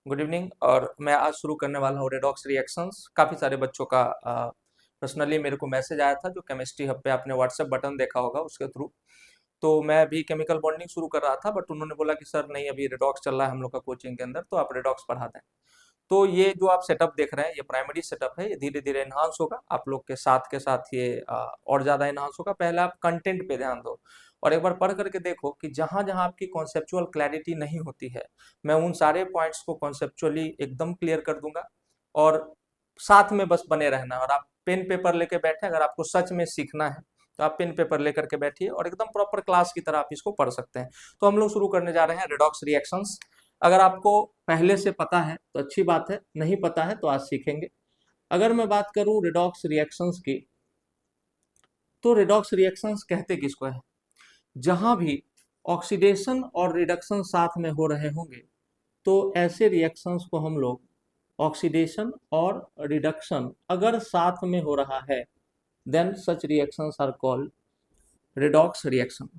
Good evening. और मैं आज शुरू करने वाला हूँ रेडॉक्स रिएक्शंस। काफ़ी सारे बच्चों का पर्सनली मेरे को मैसेज आया था, जो केमिस्ट्री हब पे आपने व्हाट्सएप बटन देखा होगा उसके थ्रू। तो मैं अभी केमिकल बॉन्डिंग शुरू कर रहा था, बट उन्होंने बोला कि सर नहीं, अभी रेडॉक्स चल रहा है हम लोग का कोचिंग के अंदर, तो आप रेडॉक्स पढ़ा दें। तो ये जो आप सेटअप देख रहे हैं, ये प्राइमरी सेटअप है। ये धीरे धीरे एनहांस होगा आप लोग के साथ ये और ज़्यादा एनहांस होगा। पहले आप कंटेंट पे ध्यान दो और एक बार पढ़ करके देखो कि जहाँ जहाँ आपकी कॉन्सेप्चुअल क्लैरिटी नहीं होती है, मैं उन सारे पॉइंट्स को कॉन्सेप्चुअली एकदम क्लियर कर दूंगा। और साथ में बस बने रहना, और आप पेन पेपर लेके बैठे, अगर आपको सच में सीखना है तो आप पेन पेपर लेकर के बैठिए और एकदम प्रॉपर क्लास की तरह आप इसको पढ़ सकते हैं। तो हम लोग शुरू करने जा रहे हैं रेडॉक्स रिएक्शंस। अगर आपको पहले से पता है तो अच्छी बात है, नहीं पता है तो आज सीखेंगे। अगर मैं बात करूं रेडॉक्स रिएक्शंस की, तो रेडॉक्स रिएक्शंस कहते किसको है? जहां भी ऑक्सीडेशन और रिडक्शन साथ में हो रहे होंगे, तो ऐसे रिएक्शंस को हम लोग ऑक्सीडेशन और रिडक्शन अगर साथ में हो रहा है, then such reactions are called redox reaction.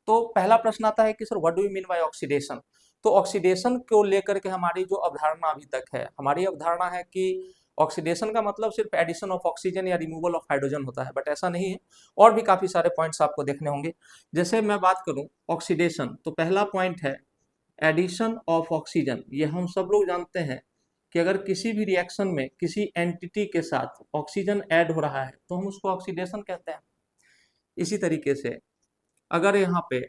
तो पहला प्रश्न आता है कि sir what do you mean by oxidation. तो ऑक्सीडेशन को लेकर के हमारी जो अवधारणा अभी तक है, हमारी अवधारणा है कि ऑक्सीडेशन का मतलब सिर्फ एडिशन ऑफ ऑक्सीजन या रिमूवल ऑफ हाइड्रोजन होता है, बट ऐसा नहीं है। और भी काफी सारे पॉइंट्स आपको देखने होंगे। जैसे मैं बात करूं ऑक्सीडेशन, तो पहला पॉइंट है एडिशन ऑफ ऑक्सीजन। ये हम सब लोग जानते हैं कि अगर किसी भी रिएक्शन में किसी एंटिटी के साथ ऑक्सीजन ऐड हो रहा है तो हम उसको ऑक्सीडेशन कहते हैं। इसी तरीके से अगर यहाँ पे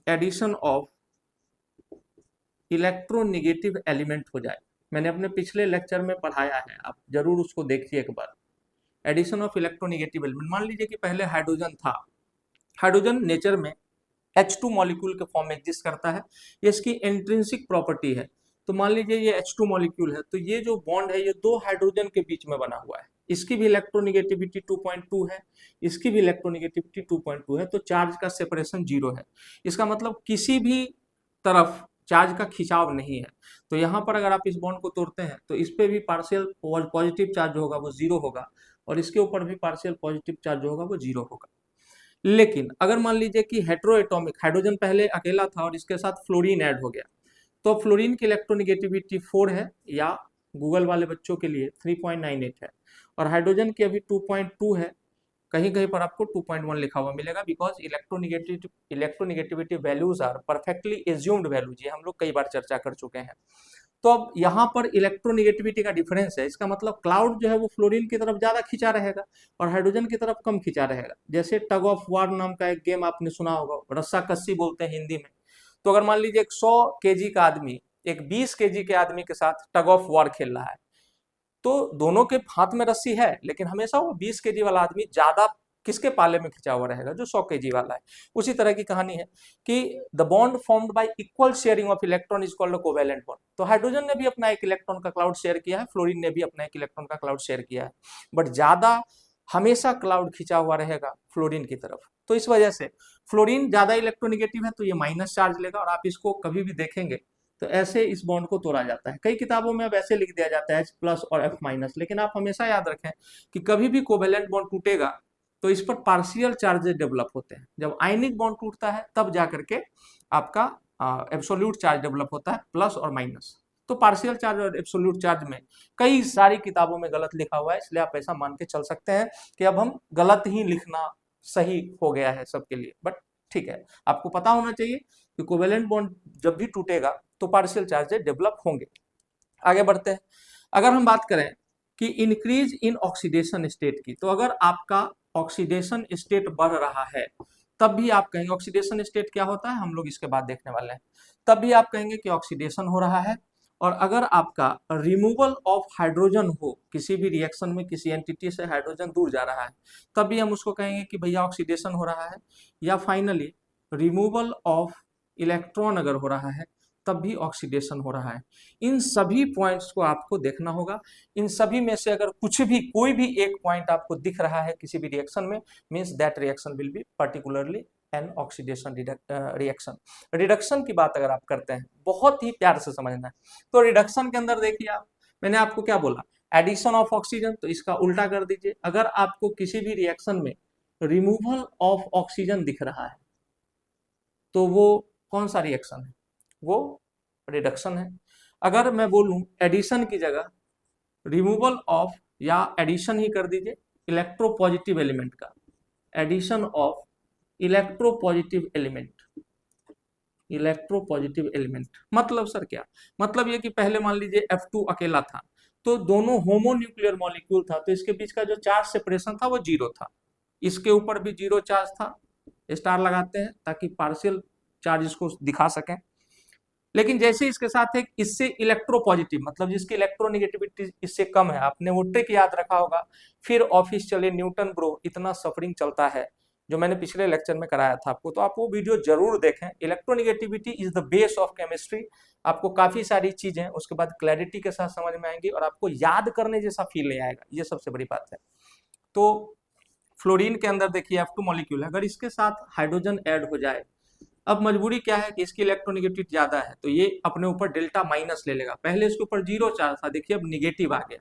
एडिशन ऑफ इलेक्ट्रोनिगेटिव एलिमेंट हो जाए, मैंने अपने पिछले लेक्चर में पढ़ाया है, आप जरूर उसको देखिए एक बार। एडिशन ऑफ इलेक्ट्रोनिगेटिव एलिमेंट, मान लीजिए कि पहले हाइड्रोजन था। हाइड्रोजन नेचर में H2 मॉलिक्यूल के फॉर्म में एग्जिस्ट करता है, ये इसकी इंट्रिंसिक प्रॉपर्टी है। तो मान लीजिए ये H2 मॉलिक्यूल है, तो ये जो बॉन्ड है ये दो हाइड्रोजन के बीच में बना हुआ है। इसकी भी इलेक्ट्रोनिगेटिविटी 2.2 है, इसकी भी इलेक्ट्रोनिगेटिविटी 2.2 है, तो चार्ज का सेपरेशन 0 है। इसका मतलब किसी भी तरफ चार्ज का खिंचाव नहीं है। तो यहाँ पर अगर आप इस बॉन्ड को तोड़ते हैं तो इस पे भी पार्शियल पॉजिटिव चार्ज होगा, वो 0 होगा, और इसके ऊपर भी पार्शियल पॉजिटिव चार्ज होगा, वो 0 होगा। लेकिन अगर मान लीजिए कि हेट्रोएटॉमिक हाइड्रोजन पहले अकेला था और इसके साथ फ्लोरीन ऐड हो गया, तो फ्लोरीन की इलेक्ट्रोनिगेटिविटी 4 है, या गूगल वाले बच्चों के लिए 3.98 है, और हाइड्रोजन की अभी 2.2 है। कहीं कहीं पर आपको 2.1 लिखा हुआ मिलेगा, because electronegativity values are perfectly assumed values, ये हम लोग कई बार चर्चा कर चुके हैं। तो अब यहाँ पर इलेक्ट्रोनिगेटिविटी का डिफरेंस है, इसका मतलब क्लाउड जो है वो फ्लोरीन की तरफ ज्यादा खींचा रहेगा और हाइड्रोजन की तरफ कम खींचा रहेगा। जैसे टग ऑफ वार नाम का एक गेम आपने सुना होगा, रस्सा कस्सी बोलते हैं हिंदी में। तो अगर मान लीजिए एक 100 kg का आदमी एक 20 kg के आदमी के साथ टग ऑफ वार खेल रहा है, तो दोनों के हाथ में रस्सी है, लेकिन हमेशा वो 20 kg वाला आदमी ज्यादा किसके पाले में खिंचा हुआ रहेगा? जो 100 kg वाला है। उसी तरह की कहानी है कि the bond formed y equal sharing of electron is called covalent bond. तो हाइड्रोजन ने भी अपना एक इलेक्ट्रॉन का क्लाउड शेयर किया है, फ्लोरीन ने भी अपना एक इलेक्ट्रॉन का क्लाउड शेयर किया है, बट ज्यादा हमेशा क्लाउड खिंचा हुआ रहेगा फ्लोरीन की तरफ। तो इस वजह से फ्लोरीन ज्यादा इलेक्ट्रोनिगेटिव है, तो ये माइनस चार्ज लेगा, और आप इसको कभी भी देखेंगे तो ऐसे इस बॉन्ड को तोड़ा जाता है। कई किताबों में अब ऐसे लिख दिया जाता है H+ और F-, लेकिन आप हमेशा याद रखें कि कभी भी कोवेलेंट बॉन्ड टूटेगा तो इस पर पार्शियल चार्जेस डेवलप होते हैं। जब आयनिक बॉन्ड टूटता है तब जाकर के आपका एब्सोल्यूट चार्ज डेवलप होता है, प्लस और माइनस। तो पार्शियल चार्ज और एब्सोल्यूट चार्ज में कई सारी किताबों में गलत लिखा हुआ है, इसलिए आप ऐसा मान के चल सकते हैं कि अब हम गलत ही लिखना सही हो गया है सबके लिए। बट ठीक है, आपको पता होना चाहिए कि कोवेलेंट बॉन्ड जब भी टूटेगा तो पार्शियल चार्जेस डेवलप होंगे। आगे बढ़ते हैं। अगर हम बात करें कि इंक्रीज इन ऑक्सीडेशन स्टेट की, तो अगर आपका ऑक्सीडेशन स्टेट बढ़ रहा है तब भी आप कहेंगे, ऑक्सीडेशन स्टेट क्या होता है हम लोग इसके बाद देखने वाले हैं, तब भी आप कहेंगे कि ऑक्सीडेशन हो रहा है। और अगर आपका रिमूवल ऑफ हाइड्रोजन हो, किसी भी रिएक्शन में किसी एंटिटी से हाइड्रोजन दूर जा रहा है, तब भी हम उसको कहेंगे कि भैया ऑक्सीडेशन हो रहा है। या फाइनली रिमूवल ऑफ इलेक्ट्रॉन अगर हो रहा है तब भी ऑक्सीडेशन हो रहा है। इन सभी पॉइंट्स को आपको देखना होगा। इन सभी में से अगर कुछ भी कोई भी एक पॉइंट आपको दिख रहा है किसी भी रिएक्शन में, means that reaction will be particularly an oxidation reaction. Reduction की बात अगर आप करते हैं, बहुत ही प्यार से समझना है। तो रिडक्शन के अंदर देखिए आप, मैंने आपको क्या बोला, एडिशन ऑफ ऑक्सीजन, तो इसका उल्टा कर दीजिए। अगर आपको किसी भी रिएक्शन में रिमूवल ऑफ ऑक्सीजन दिख रहा है तो वो कौन सा रिएक्शन है? वो रिडक्शन है। अगर मैं बोलूं एडिशन की जगह रिमूवल ऑफ, या एडिशन ही कर दीजिए इलेक्ट्रोपॉजिटिव एलिमेंट का, addition of electropositive element, electropositive element मतलब सर क्या, मतलब ये कि पहले मान लीजिए F2 अकेला था, तो दोनों होमोन्यूक्लियर मॉलिक्यूल था, तो इसके बीच का जो चार्ज सेपरेशन था वो जीरो था, इसके ऊपर भी जीरो चार्ज था, स्टार लगाते हैं ताकि पार्शियल चार्ज इसको दिखा सकें। लेकिन जैसे इसके साथ एक इससे इलेक्ट्रोपॉजिटिव, मतलब जिसकी इलेक्ट्रोनेगेटिविटी इससे कम है, आपने वो ट्रिक याद रखा होगा, फिर ऑफिस चले न्यूटन ब्रो, इतना सफरिंग चलता है, जो मैंने पिछले लेक्चर में कराया था आपको, तो आप वो वीडियो जरूर देखें। Electronegativity is the base of chemistry. आपको काफी सारी चीजें उसके बाद क्लैरिटी के साथ समझ में आएंगी और आपको याद करने जैसा फील नहीं आएगा, ये सबसे बड़ी बात है। तो फ्लोरीन के अंदर देखिए F2 मॉलिक्यूल है, अगर इसके साथ हाइड्रोजन ऐड हो जाए, अब मजबूरी क्या है कि इसकी इलेक्ट्रोनेगेटिविटी ज्यादा है, तो ये अपने ऊपर डेल्टा माइनस ले लेगा। पहले इसके ऊपर जीरो चार्ज था, देखिए अब निगेटिव आ गया,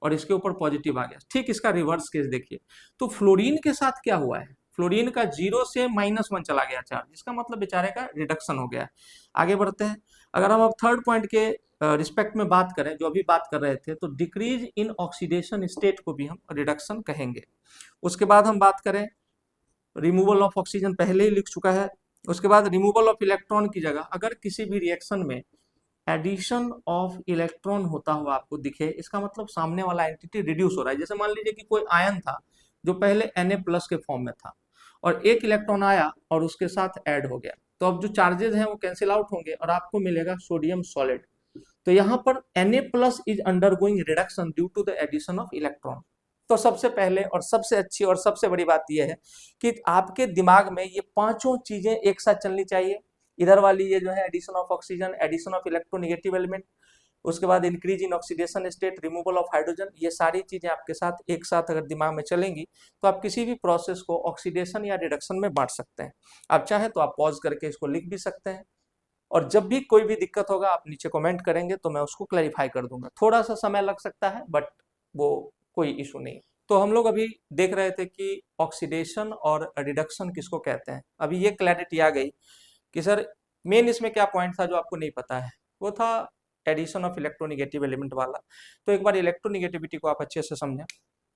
और इसके ऊपर पॉजिटिव आ गया। ठीक इसका रिवर्स केस देखिए, तो फ्लोरीन के साथ क्या हुआ है, फ्लोरीन का जीरो से -1 चला गया चार्ज, इसका मतलब बेचारे का रिडक्शन हो गया। आगे बढ़ते हैं, अगर हम अब थर्ड पॉइंट के रिस्पेक्ट में बात करें, जो अभी बात कर रहे थे, तो डिक्रीज इन ऑक्सीडेशन स्टेट को भी हम रिडक्शन कहेंगे। उसके बाद हम बात करें रिमूवल ऑफ ऑक्सीजन, पहले ही लिख चुका है। उसके बाद रिमूवल ऑफ इलेक्ट्रॉन की जगह अगर किसी भी रिएक्शन में एडिशन ऑफ इलेक्ट्रॉन होता हुआ आपको दिखे, इसका मतलब सामने वाला एंटिटी रिड्यूस हो रहा है। जैसे मान लीजिए कि कोई आयन था जो पहले Na+ के फॉर्म में था, और एक इलेक्ट्रॉन आया और उसके साथ ऐड हो गया, तो अब जो चार्जेस हैं वो कैंसिल आउट होंगे और आपको मिलेगा सोडियम सॉलिड। तो यहाँ पर Na+ is undergoing reduction due to the addition of electron. तो सबसे पहले और सबसे अच्छी और सबसे बड़ी बात यह है कि आपके दिमाग में ये पांचों चीजें एक साथ चलनी चाहिए। इधर वाली ये जो है addition of oxygen, addition of electronegative element, उसके बाद increase in oxidation state, removal of hydrogen, ये सारी चीजें आपके साथ एक साथ अगर दिमाग में चलेंगी तो आप किसी भी प्रोसेस को ऑक्सीडेशन या रिडक्शन में बांट सकते हैं। आप चाहे तो आप पॉज करके इसको लिख भी सकते हैं, और जब भी कोई भी दिक्कत होगा आप नीचे कमेंट करेंगे तो मैं उसको क्लैरिफाई कर दूंगा। थोड़ा सा समय लग सकता है बट वो कोई इशू नहीं। तो हम लोग अभी देख रहे थे कि ऑक्सीडेशन और रिडक्शन किसको कहते हैं। अभी ये क्लैरिटी आ गई कि सर मेन इसमें क्या पॉइंट था जो आपको नहीं पता है, वो था एडिशन ऑफ इलेक्ट्रोनेगेटिव एलिमेंट वाला। तो एक बार इलेक्ट्रोनेगेटिविटी को आप अच्छे से समझें।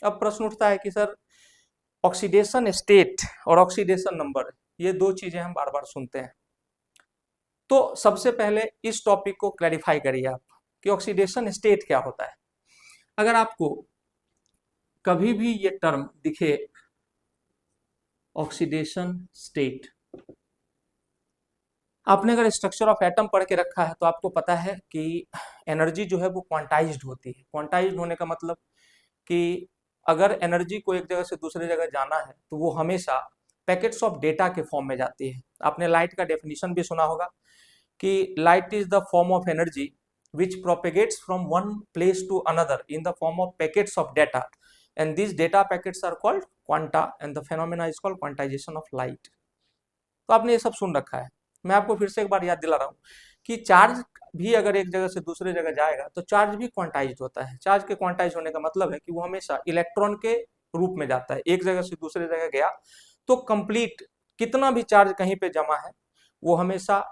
अब प्रश्न उठता है कि सर ऑक्सीडेशन स्टेट और ऑक्सीडेशन नंबर, ये दो चीजें हम बार बार सुनते हैं, तो सबसे पहले इस टॉपिक को क्लैरिफाई करिए आप कि ऑक्सीडेशन स्टेट क्या होता है। अगर आपको कभी भी ये टर्म दिखे ऑक्सीडेशन स्टेट, आपने अगर स्ट्रक्चर ऑफ एटम पढ़ के रखा है तो आपको पता है कि एनर्जी जो है वो क्वांटाइज्ड होती है। क्वांटाइज्ड होने का मतलब कि अगर एनर्जी को एक जगह से दूसरे जगह जाना है तो वो हमेशा पैकेट्स ऑफ डेटा के फॉर्म में जाती है। आपने लाइट का डेफिनेशन भी सुना होगा कि light is the form of energy which propagates from one place to another in the form of packets of data, and these data packets are called quanta and the phenomena is called quantization of light। तो आपने ये सब सुन रखा है। मैं आपको फिर से एक बार याद दिला रहा हूँ कि चार्ज भी अगर एक जगह से दूसरे जगह जाएगा तो चार्ज भी क्वांटाइज्ड होता है। चार्ज के क्वांटाइज होने का मतलब है कि वो हमेशा इलेक्ट्रॉन के रूप में जाता है। एक जगह से दूसरे जगह गया तो कंप्लीट कितना भी चार्ज कहीं पे जमा है वो हमेशा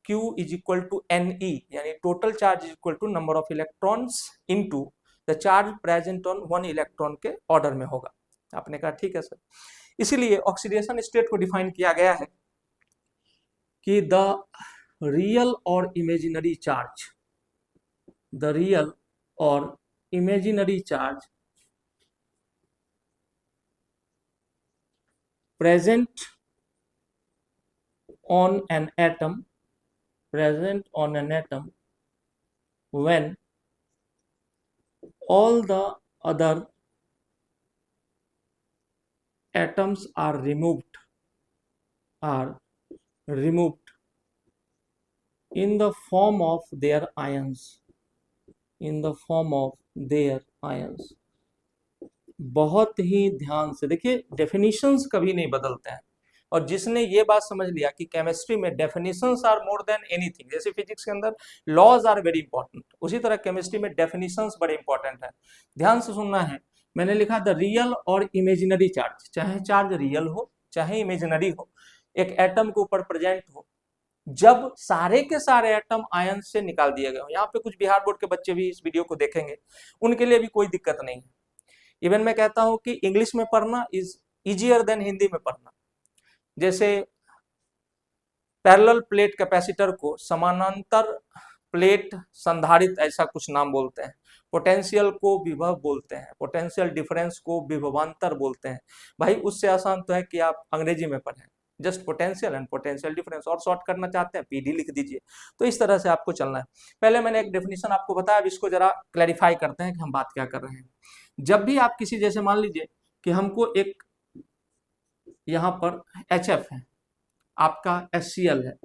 Q is equal to NE, यानी total charge is equal to number of electrons into the charge present on one electron के ऑर्डर में होगा। आपने कहा ठीक है सर। इसीलिए ऑक्सीडेशन स्टेट को डिफाइन किया गया है कि द रियल और इमेजिनरी चार्ज, द रियल और imaginary charge present on an atom when all the other atoms are removed in the form of their ions, बहुत ही ध्यान से देखिए, डेफिनेशंस कभी नहीं बदलते हैं, और जिसने ये बात समझ लिया कि केमिस्ट्री में definitions are more than anything, जैसे फिजिक्स के अंदर लॉज आर वेरी इंपॉर्टेंट, उसी तरह केमिस्ट्री में डेफिनेशंस बड़े इंपॉर्टेंट है। ध्यान से सुनना है, मैंने लिखा द रियल और इमेजिनरी चार्ज, चाहे चार्ज रियल हो चाहे इमेजिनरी हो, एक एटम के ऊपर प्रेजेंट हो, जब सारे के सारे एटम आयन से निकाल दिए गए हो। यहाँ पे कुछ बिहार बोर्ड के बच्चे भी इस वीडियो को देखेंगे, उनके लिए भी कोई दिक्कत नहीं है। इवन मैं कहता हूं कि इंग्लिश में पढ़ना इज इजियर देन हिंदी में पढ़ना। जैसे पैरेलल प्लेट कैपेसिटर को समानांतर प्लेट संधारित ऐसा कुछ नाम बोलते हैं, पोटेंशियल को विभव बोलते हैं, पोटेंशियल डिफरेंस को विभवांतर बोलते हैं। भाई उससे आसान तो है कि आप अंग्रेजी में पढ़ें, just potential and potential difference, और शॉर्ट करना चाहते हैं पीडी लिख दीजिए। तो इस तरह से आपको चलना है। पहले मैंने एक डेफिनेशन आपको बताया, अब इसको जरा क्लैरिफाई करते हैं कि हम बात क्या कर रहे हैं। जब भी आप किसी, जैसे मान लीजिए कि हमको एक यहाँ पर HF है, आपका HCl है,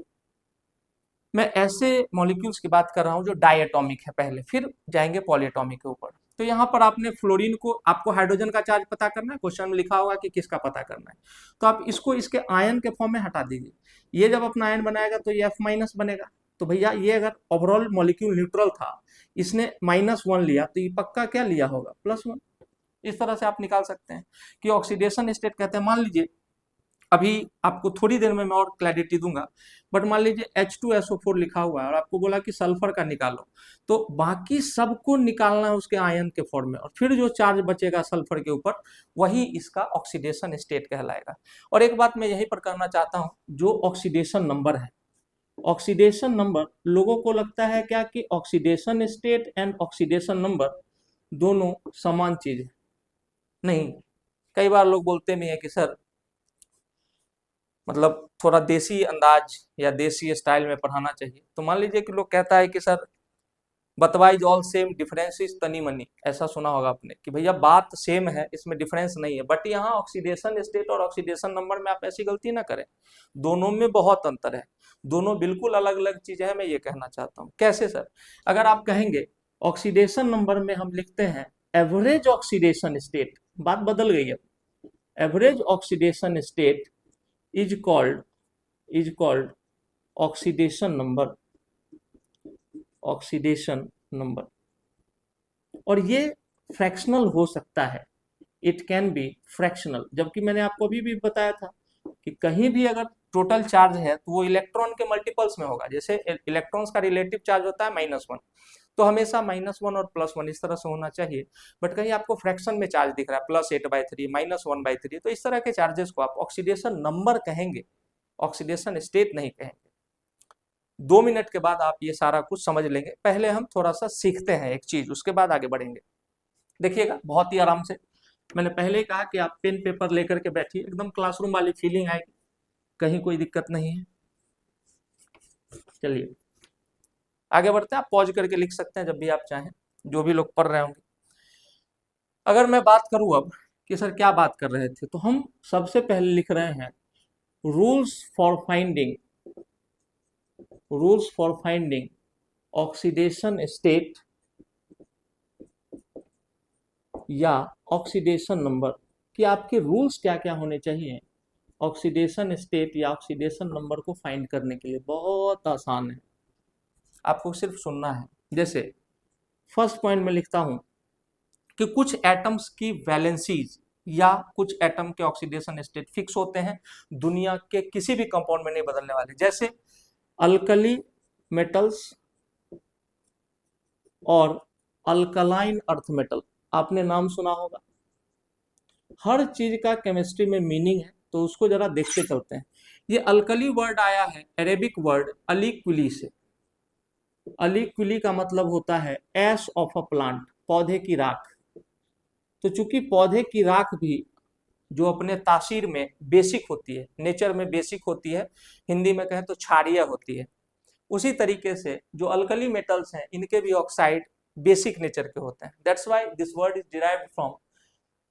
मैं ऐसे मॉलिक्यूल्स की बात कर रहा हूं जो डायटॉमिक है पहले, फिर जाएंगे पॉलीएटॉमिक के ऊपर। तो यहाँ पर आपने फ्लोरीन को, आपको हाइड्रोजन का चार्ज पता करना है, क्वेश्चन में लिखा होगा कि किसका पता करना है, तो आप इसको इसके आयन के फॉर्म में हटा दीजिए। ये जब अपना आयन बनाएगा तो ये F- बनेगा। तो भैया ये अगर ओवरऑल मॉलिक्यूल न्यूट्रल था, इसने -1 लिया, तो ये पक्का क्या लिया होगा, +1। इस तरह से आप निकाल सकते हैं कि ऑक्सीडेशन स्टेट कहते हैं। मान लीजिए अभी आपको थोड़ी देर में मैं और क्लैरिटी दूंगा, बट मान लीजिए H2SO4 लिखा हुआ है और आपको बोला कि सल्फर का निकालो, तो बाकी सबको निकालना है उसके आयन के फॉर्म में, और फिर जो चार्ज बचेगा सल्फर के ऊपर वही इसका ऑक्सीडेशन स्टेट कहलाएगा। और एक बात मैं यहीं पर करना चाहता हूं, जो ऑक्सीडेशन नंबर है, ऑक्सीडेशन नंबर, लोगों को लगता है क्या कि oxidation state and oxidation number दोनों समान चीज है। नहीं, कई बार लोग बोलते भी हैं कि सर मतलब थोड़ा देसी अंदाज या देसी स्टाइल में पढ़ाना चाहिए। तो मान लीजिए कि लोग कहता है कि सर बतवाइज ऑल सेम, डिफरेंस इज तनी मनी, ऐसा सुना होगा आपने कि भैया बात सेम है, इसमें डिफरेंस नहीं है। बट यहाँ ऑक्सीडेशन स्टेट और ऑक्सीडेशन नंबर में आप ऐसी गलती ना करें, दोनों में बहुत अंतर है, दोनों बिल्कुल अलग अलग चीज है। मैं ये कहना चाहता हूँ। कैसे सर? अगर आप कहेंगे ऑक्सीडेशन नंबर में हम लिखते हैं एवरेज ऑक्सीडेशन स्टेट, बात बदल गई है। Average oxidation state is called oxidation number. और ये फ्रैक्शनल हो सकता है, इट कैन बी फ्रैक्शनल। जबकि मैंने आपको अभी भी बताया था कि कहीं भी अगर टोटल चार्ज है तो वो इलेक्ट्रॉन के मल्टीपल्स में होगा। जैसे इलेक्ट्रॉन्स का रिलेटिव चार्ज होता है -1, तो हमेशा -1 और +1 इस तरह से होना चाहिए। बट कहीं आपको फ्रैक्शन में चार्ज दिख रहा है +8/3, -1/3, तो इस तरह के चार्जेस को आप ऑक्सीडेशन नंबर कहेंगे, ऑक्सीडेशन स्टेट नहीं कहेंगे। 2 मिनट के बाद आप ये सारा कुछ समझ लेंगे। पहले हम थोड़ा सा सीखते हैं एक चीज, उसके बाद आगे बढ़ेंगे। देखिएगा बहुत ही आराम से, मैंने पहले ही कहा कि आप पेन पेपर लेकर के बैठिए, एकदम क्लासरूम वाली फीलिंग आएगी, कहीं कोई दिक्कत नहीं है। चलिए आगे बढ़ते हैं। आप पॉज करके लिख सकते हैं जब भी आप चाहें, जो भी लोग पढ़ रहे होंगे। अगर मैं बात करूं अब कि सर क्या बात कर रहे थे, तो हम सबसे पहले लिख रहे हैं rules for finding oxidation state या ऑक्सीडेशन नंबर, कि आपके रूल्स क्या क्या होने चाहिए ऑक्सीडेशन स्टेट या ऑक्सीडेशन नंबर को फाइंड करने के लिए। बहुत आसान है, आपको सिर्फ सुनना है। जैसे फर्स्ट पॉइंट में लिखता हूं कि कुछ एटम्स की वैलेंसीज या कुछ एटम के ऑक्सीडेशन स्टेट फिक्स होते हैं, दुनिया के किसी भी कंपाउंड में नहीं बदलने वाले। जैसे अल्कली मेटल्स और अल्कलाइन अर्थ मेटल, आपने नाम सुना होगा। हर चीज का केमिस्ट्री में मीनिंग है, तो उसको जरा देखते चलते हैं। ये अल्कली वर्ड आया है अरेबिक वर्ड अलीक्विली से। अलीक्विली का मतलब होता है एश ऑफ अ प्लांट, पौधे की राख। तो चूंकि पौधे की राख भी जो अपने तासीर में बेसिक होती है, नेचर में बेसिक होती है, हिंदी में कहें तो क्षारीय होती है, उसी तरीके से जो अल्कली मेटल्स हैं इनके भी ऑक्साइड बेसिक नेचर के होते हैं। That's why this word is derived from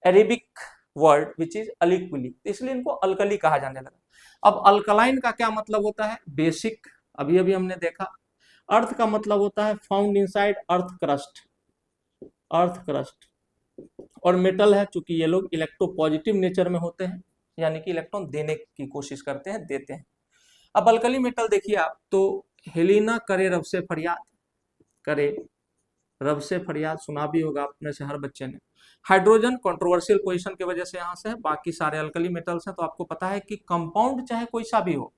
Arabic word which is अलीक्विली, इसलिए इनको अल्कली कहा जाने लगा। अब अल्कलाइन का क्या मतलब होता है? बेसिक, अभी अभी हमने देखा। अर्थ का मतलब होता है फाउंड इनसाइड अर्थ क्रस्ट। और मेटल है, चूंकि ये लोग इलेक्ट्रोपॉजिटिव नेचर में होते हैं, यानी कि इलेक्ट्रॉन देने की कोशिश करते हैं, देते हैं। अब अल्कली मेटल देखिए आप, तो हेलिना करे रब से फरियाद सुना भी होगा आप में से हर बच्चे ने। हाइड्रोजन कंट्रोवर्शियल पोजीशन की वजह से यहाँ से है, बाकी सारे अल्कली मेटल्स हैं। तो आपको पता है कि कंपाउंड चाहे कोई सा भी हो,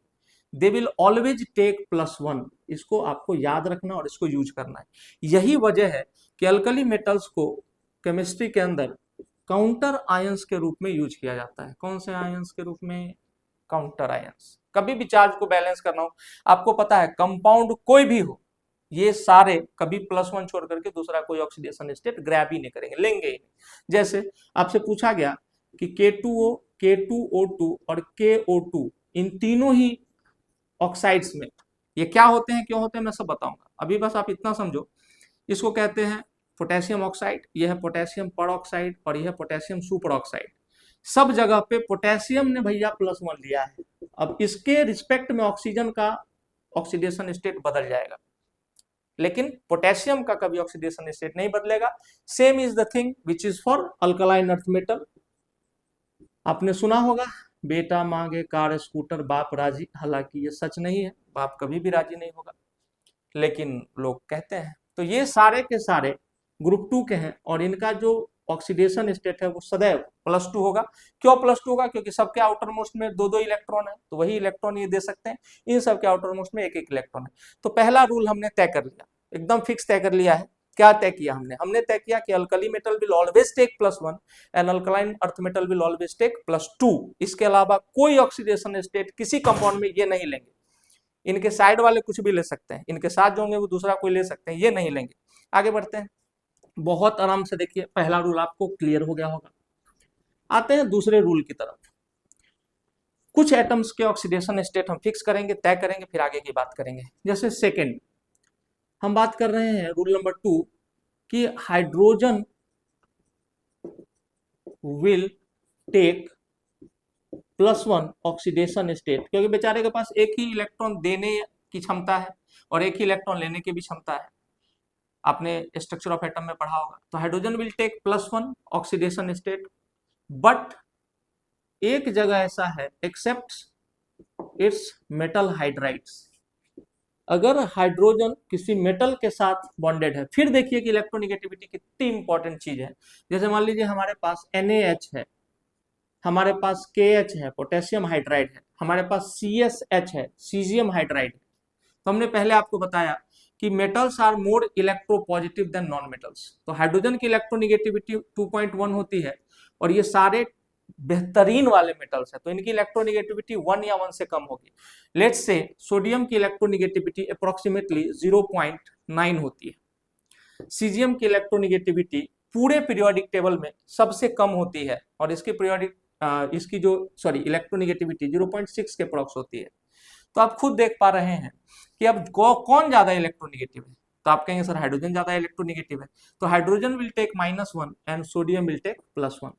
दे विल ऑलवेज टेक +1। इसको आपको याद रखना और इसको यूज करना है। यही वजह है कि अल्कली मेटल्स को केमिस्ट्री के अंदर काउंटर आयंस के रूप में यूज किया जाता है। कौन से आयंस के रूप में? Counter ions. कभी भी चार्ज को बैलेंस करना हो, आपको पता है कंपाउंड कोई भी हो, ये सारे कभी +1 छोड़ करके दूसरा कोई ऑक्सीडेशन स्टेट ग्रैब ही नहीं करेंगे, लेंगे ही नहीं। जैसे आपसे पूछा गया कि K2O, K2O2 और KO2 इन तीनों ही ऑक्साइड्स में ये क्या होते हैं, क्यों होते हैं, मैं सब बताऊंगा। अभी बस आप इतना समझो, इसको कहते हैं पोटेशियम ऑक्साइड, यह है पोटेशियम पर ऑक्साइड और यह है पोटेशियम सुपर ऑक्साइड। सब जगह पे पोटेशियम ने भैया +1 लिया है। अब इसके रिस्पेक्ट में ऑक्सीजन का ऑक्सीडेशन स्टेट बदल जाएगा, लेकिन पोटेशियम का कभी ऑक्सीडेशन स्टेट नहीं बदलेगा। Same is the thing which is for alkaline earth metal. आपने सुना होगा, बेटा मांगे कार स्कूटर बाप राजी। हालांकि ये सच नहीं है, बाप कभी भी राजी नहीं होगा, लेकिन लोग कहते हैं। तो ये सारे के सारे ग्रुप 2 के हैं और इनका जो ऑक्सीडेशन स्टेट है वो सदैव +2 होगा। क्यों +2 होगा? क्योंकि सबके आउटर मोस्ट में 2-2 इलेक्ट्रॉन है, तो वही इलेक्ट्रॉन ये दे सकते हैं। इन सबके आउटर मोस्ट में 1-1 इलेक्ट्रॉन है। तो पहला रूल हमने तय कर लिया, एकदम फिक्स तय कर लिया है। क्या तय किया हमने तय किया कि alkali metal will always take +1 and alkaline earth metal will always take +2। इसके अलावा कोई ऑक्सीडेशन स्टेट किसी कंपाउंड में ये नहीं लेंगे। इनके साइड वाले कुछ भी ले सकते हैं, इनके साथ जो होंगे वो दूसरा कोई ले सकते हैं, ये नहीं लेंगे। आगे बढ़ते हैं, बहुत आराम से देखिए, पहला रूल आपको क्लियर हो गया होगा। आते हैं दूसरे रूल की तरफ। कुछ एटम्स के ऑक्सीडेशन स्टेट हम फिक्स करेंगे, तय करेंगे, फिर आगे की बात करेंगे। जैसे सेकंड हम बात कर रहे हैं रूल नंबर 2 कि hydrogen will take +1 oxidation state, क्योंकि बेचारे के पास एक ही इलेक्ट्रॉन देने की क्षमता है और एक ही इलेक्ट्रॉन लेने की भी क्षमता है। आपने स्ट्रक्चर ऑफ एटम में पढ़ा होगा। तो hydrogen will take +1 oxidation state, but एक जगह ऐसा है, एक्सेप्ट इट्स मेटल हाइड्राइड्स। अगर हाइड्रोजन किसी मेटल के साथ बॉन्डेड है, फिर देखिए कि इलेक्ट्रोनिगेटिविटी कितनी इंपॉर्टेंट चीज है। जैसे मान लीजिए हमारे पास NaH है, हमारे पास KH है, पोटेशियम हाइड्राइड है, हमारे पास CSH है, सीजियम हाइड्राइड है। तो हमने पहले आपको बताया कि metals are more electropositive than non metals. तो हाइड्रोजन की इलेक्ट्रोनिगेटिविटी 2.1 होती है और ये सारे बेहतरीन वाले मेटल्स है, तो इनकी इलेक्ट्रोनिगेटिविटी 1 या 1 से कम होगी। लेट्स से सोडियम की इलेक्ट्रोनिगेटिविटी अप्रोक्सीमेटली 0.9 होती है। सीजियम की इलेक्ट्रोनिगेटिविटी पूरे पीरियोडिक टेबल में सबसे कम होती है और इसकी इलेक्ट्रोनिगेटिविटी 0.6 के अप्रोक्स होती है। तो आप खुद देख पा रहे हैं कि अब कौन ज्यादा इलेक्ट्रोनिगेटिव है। तो आप कहेंगे सर हाइड्रोजन ज्यादा इलेक्ट्रोनिगेटिव है, तो hydrogen will take -1 and sodium will take +1।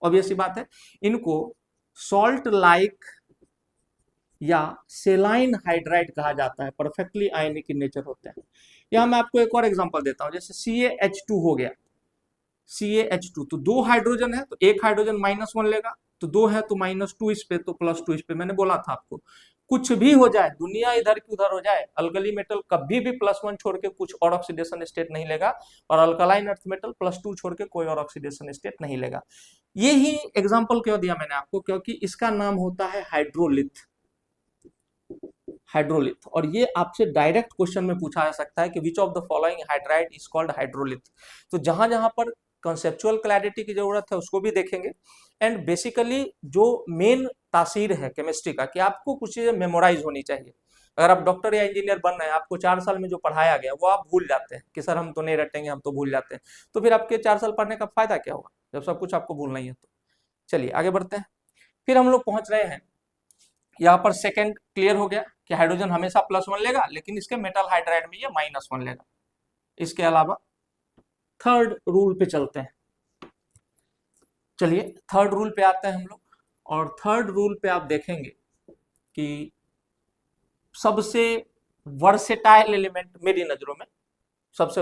Obvious सी बात है, इनको सॉल्ट लाइक या सेलाइन हाइड्राइड कहा जाता है, परफेक्टली आयनिक इन नेचर होते हैं। यहां मैं आपको एक और एग्जांपल देता हूं, जैसे CaH2 हो गया। CaH2 तो 2 हाइड्रोजन है, तो एक हाइड्रोजन -1 लेगा, तो 2 है तो -2 इस पे, तो +2 इस पे। मैंने बोला था आपको, कुछ भी हो जाए, दुनिया इधर की उधर हो जाए, अल्कली मेटल कभी भी +1 छोड़ के कुछ और ऑक्सीडेशन स्टेट नहीं लेगा और अल्कलाइन अर्थ मेटल +2 छोड़ के कोई और ऑक्सीडेशन स्टेट नहीं लेगा। ये ही एग्जांपल क्यों दिया मैंने आपको? क्योंकि इसका नाम होता है हाइड्रोलिथ। हाइड्रोलिथ, और ये आपसे डायरेक्ट क्वेश्चन में पूछा जा सकता है कि which of the following hydride is called hydrolith. तो जहां जहां पर कंसेप्चुअल क्लैरिटी की जरूरत है उसको भी देखेंगे। एंड बेसिकली जो मेन तासीर है केमिस्ट्री का कि आपको कुछ चीजें मेमोराइज होनी चाहिए। अगर आप डॉक्टर या इंजीनियर बन रहे हैं, आपको 4 साल में जो पढ़ाया गया वो आप भूल जाते हैं कि सर हम तो नहीं रटेंगे, हम तो भूल जाते हैं, तो फिर आपके 4 साल पढ़ने का फायदा क्या होगा जब सब कुछ आपको भूलना ही है। तो चलिए आगे बढ़ते हैं। फिर हम लोग पहुंच रहे हैं यहाँ पर, सेकंड क्लियर हो गया कि हाइड्रोजन हमेशा +1 लेगा, लेकिन इसके मेटल हाइड्राइड में ये -1 लेगा। इसके अलावा थर्ड रूल पे चलते हैं। चलिए थर्ड रूल पे आते हैं हम लोग, और थर्ड रूल पे आप देखेंगे कि सबसे वर्सेटाइल एलिमेंट मेरी नजरों में, सबसे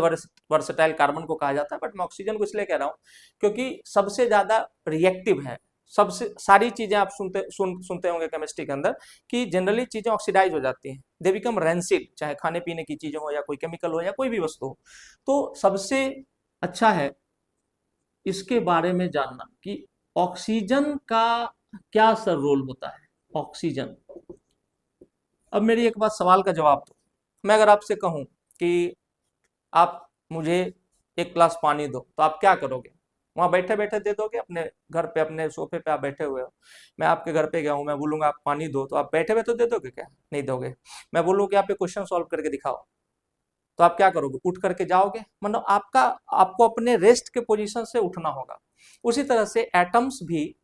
वर्सेटाइल कार्बन को कहा जाता है, बट मैं ऑक्सीजन को इसलिए कह रहा हूं क्योंकि सबसे ज्यादा रिएक्टिव है। सबसे सारी चीजें आप सुनते होंगे केमिस्ट्री के अंदर कि जनरली चीजें ऑक्सीडाइज हो जाती हैं, दे बिकम रेंसिड, चाहे खाने पीने की चीजें हो या कोई केमिकल हो या कोई भी वस्तु हो। तो सबसे अच्छा है इसके बारे में जानना कि ऑक्सीजन का क्या सर रोल होता है। ऑक्सीजन अब मेरी एक बात सवाल का जवाब दो। मैं अगर आपसे कहूं कि आप मुझे एक गिलास पानी दो, तो आप क्या करोगे? वहां बैठे बैठे दे दोगे? अपने घर पे अपने सोफे पे आप बैठे हुए हो, मैं आपके घर पे गया हूं, मैं बोलूंगा आप पानी दो, तो आप बैठे बैठे दे दोगे क्या? नहीं दोगे। मैं बोलूँ कि आप ये क्वेश्चन सॉल्व करके दिखाओ, तो आप क्या करोगे? उठ करके जाओगे। मतलब आपको अपने रेस्ट के पोजीशन से उठना होगा। उसी तरह से एटम्स भी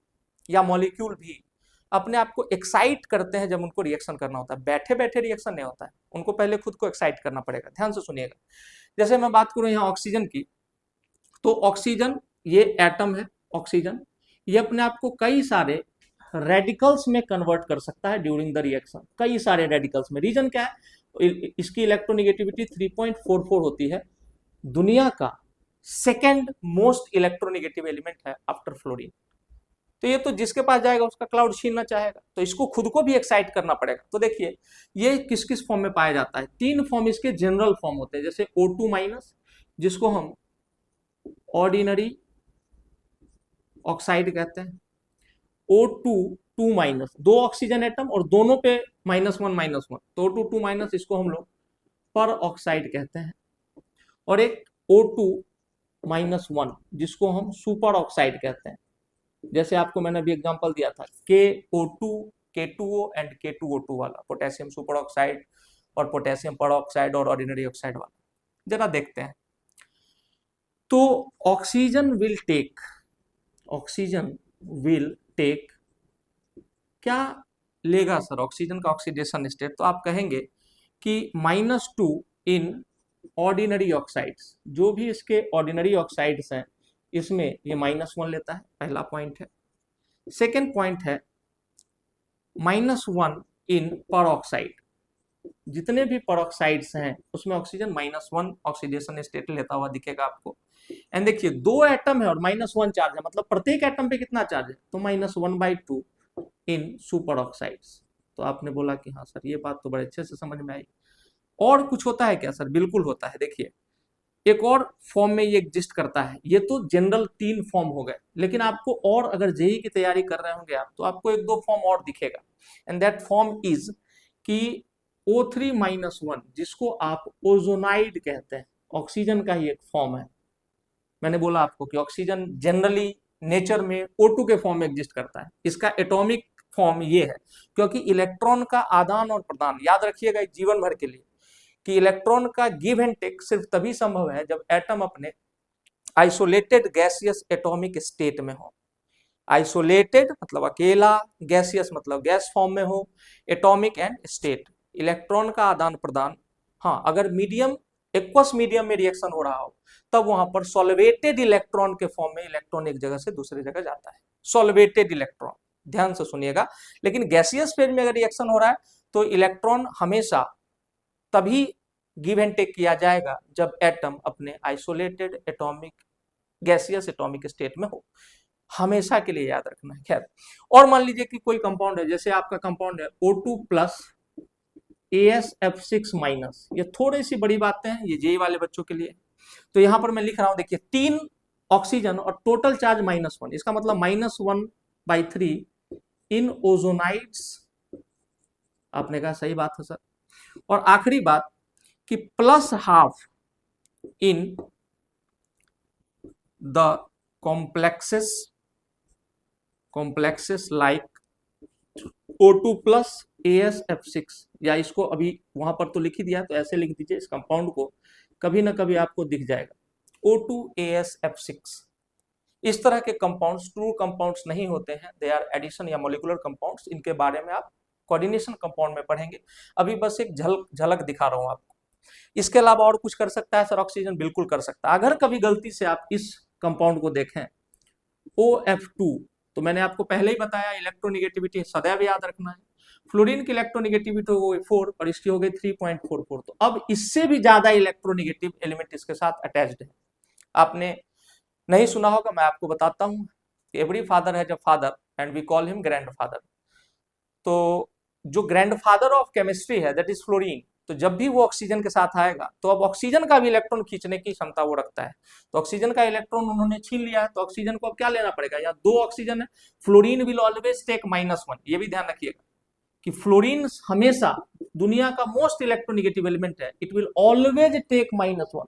या मॉलिक्यूल भी अपने आप को एक्साइट करते हैं जब उनको रिएक्शन करना होता है। बैठे बैठे रिएक्शन नहीं होता है, उनको पहले खुद को एक्साइट करना पड़ेगा। ध्यान से सुनिएगा। जैसे मैं बात करूं यहाँ ऑक्सीजन की, तो ऑक्सीजन ये एटम है। ऑक्सीजन ये अपने आप को कई सारे रेडिकल्स में कन्वर्ट कर सकता है ड्यूरिंग द रिएक्शन। कई सारे रेडिकल्स में। रीजन क्या है? इसकी इलेक्ट्रोनिगेटिविटी 3.44 होती है। दुनिया का सेकेंड मोस्ट इलेक्ट्रोनिगेटिव एलिमेंट है आफ्टर फ्लोरीन। तो ये तो जिसके पास जाएगा उसका क्लाउड छीनना चाहेगा, तो इसको खुद को भी एक्साइट करना पड़ेगा। तो देखिए ये किस किस फॉर्म में पाया जाता है। 3 फॉर्म इसके जनरल फॉर्म होते हैं, जैसे O2- जिसको हम ऑर्डिनरी ऑक्साइड कहते हैं। O2 दो ऑक्सीजन एटम और दोनों पे -1 तो O2 इसको हम लोग पर ऑक्साइड कहते हैं। और एक O2-1 जिसको हम सुपर ऑक्साइड कहते हैं। जैसे आपको मैंने अभी एग्जांपल दिया था KO2 K2O एंड K2O2 वाला, पोटेशियम सुपर ऑक्साइड और पोटेशियम पर ऑक्साइड और ऑर्डिनरी ऑक्साइड वाला। जरा देखते हैं। तो ऑक्सीजन विल टेक क्या लेगा सर ऑक्सीजन का ऑक्सीडेशन स्टेट? तो आप कहेंगे कि -2 इन ऑर्डिनरी ऑक्साइड्स। जो भी इसके ऑर्डिनरी ऑक्साइड्स हैं इसमें ये -1 लेता है, पहला पॉइंट है। सेकेंड पॉइंट है -1 इन पर ऑक्साइड। जितने भी परऑक्साइड्स हैं उसमें ऑक्सीजन -1 ऑक्सीडेशन स्टेट लेता हुआ दिखेगा आपको। एंड देखिए 2 एटम है और -1 चार्ज है, मतलब प्रत्येक एटम पे कितना चार्ज है? तो -1/2 इन सुपर ऑक्साइड्स। तो आपने बोला कि हाँ सर ये बात तो बड़े अच्छे से समझ में आई। और कुछ होता है क्या सर? बिल्कुल होता है। देखिए एक और फॉर्म में ये एग्जिस्ट करता है। ये तो जनरल 3 फॉर्म हो गए, लेकिन आपको और अगर जेई की तैयारी कर रहे होंगे आप, तो आपको 1-2 फॉर्म और दिखेगा। एंड दैट फॉर्म इज कि O3-1 जिसको आप ओजोनाइड कहते हैं, ऑक्सीजन का ही एक फॉर्म है। मैंने बोला आपको कि ऑक्सीजन जनरली नेचर में O2 के फॉर्म में एग्जिस्ट करता है। इसका एटॉमिक फॉर्म ये है, क्योंकि इलेक्ट्रॉन का आदान और प्रदान, याद रखिएगा जीवन भर के लिए, कि इलेक्ट्रॉन का गिव एंड टेक सिर्फ तभी संभव है जब एटम अपने आइसोलेटेड गैसियस एटॉमिक स्टेट में हो। आइसोलेटेड मतलब अकेला, गैसियस मतलब गैस फॉर्म में हो, एटॉमिक एंड स्टेट इलेक्ट्रॉन का आदान प्रदान। हाँ, अगर मीडियम एक्वस मीडियम में रिएक्शन हो रहा हो तब वहां पर सॉल्वेटेड इलेक्ट्रॉन के फॉर्म में इलेक्ट्रॉन एक जगह से दूसरी जगह जाता है। सॉल्वेटेड इलेक्ट्रॉन, ध्यान से सुनिएगा। लेकिन गैसियस फेज में अगर रिएक्शन हो रहा है तो इलेक्ट्रॉन हमेशा तभी गिव एंड टेक किया जाएगा जब एटम अपने isolated atomic gaseous atomic state में हो। हमेशा के लिए याद रखना है। खैर, और मान लीजिए कि कोई कंपाउंड है, जैसे आपका कंपाउंड है O2+ AsF6-, ये थोड़ी सी बड़ी बातें हैं, ये जेई वाले बच्चों के लिए। तो यहां पर मैं लिख रहा हूं, देखिए 3 ऑक्सीजन और टोटल चार्ज -1, इसका मतलब -1/3 इन ओजोनाइड्स। आपने कहा सही बात है सर। और आखिरी बात कि +½ in the complexes like O2+ AsF6, या इसको अभी वहां पर तो लिख ही दिया, तो ऐसे लिख दीजिए, इस कंपाउंड को कभी ना कभी आपको दिख जाएगा O2AsF6। इस तरह के कंपाउंड्स ट्रू कंपाउंड्स नहीं होते हैं, दे आर एडिशन या मॉलिक्यूलर कंपाउंड्स। इनके बारे में आप कोऑर्डिनेशन कंपाउंड में पढ़ेंगे। अभी बस एक झलक दिखा रहा हूं आपको। इसके अलावा और कुछ कर सकता है सर ऑक्सीजन? बिल्कुल कर सकता है। अगर कभी गलती से आप इस कंपाउंड को देखें OF2, तो मैंने आपको पहले ही बताया इलेक्ट्रोनिगेटिविटी सदैव याद रखना है। फ्लोरीन की इलेक्ट्रोनिगेटिविटी हो गई 4 और इसकी हो गई 3.44। तो अब इससे भी ज्यादा इलेक्ट्रोनिगेटिव एलिमेंट इसके साथ अटैच्ड है। आपने नहीं सुना होगा, मैं आपको बताता हूं। Every father has a father and we call him grandfather. तो जो ग्रैंडफादर ऑफ केमिस्ट्री है दैट इज फ्लोरीन। तो जब भी वो ऑक्सीजन के साथ आएगा तो अब ऑक्सीजन का भी इलेक्ट्रॉन खींचने की क्षमता वो रखता है। तो ऑक्सीजन का इलेक्ट्रॉन उन्होंने छीन लिया है, तो ऑक्सीजन को अब क्या लेना पड़ेगा? या 2 ऑक्सीजन है, फ्लोरीन विल ऑलवेज टेक -1, ये भी ध्यान रखिएगा। कि फ्लोरीन हमेशा दुनिया का मोस्ट इलेक्ट्रोनिगेटिव एलिमेंट है, इट विल ऑलवेज टेक -1।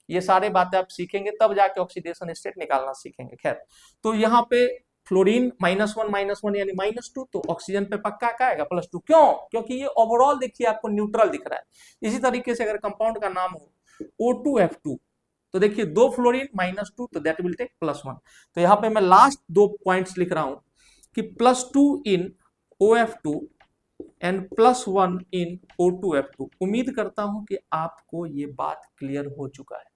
ये सारे बातें आप सीखेंगे तब जाके ऑक्सीडेशन स्टेट निकालना सीखेंगे। खैर, तो यहाँ पे फ्लोरीन -1 यानी -2, तो ऑक्सीजन पे पक्का क्या आएगा +2। क्यों? क्योंकि ये ओवरऑल देखिए आपको न्यूट्रल दिख रहा है। इसी तरीके से अगर कंपाउंड का नाम हो O2F2, तो देखिए 2 फ्लोरीन -2, तो दैट विल टेक +1। तो यहाँ पे मैं लास्ट 2 पॉइंट्स लिख रहा हूं कि +2 इन OF2 एंड +1 इन O2F2। उम्मीद करता हूं कि आपको ये बात क्लियर हो चुका है।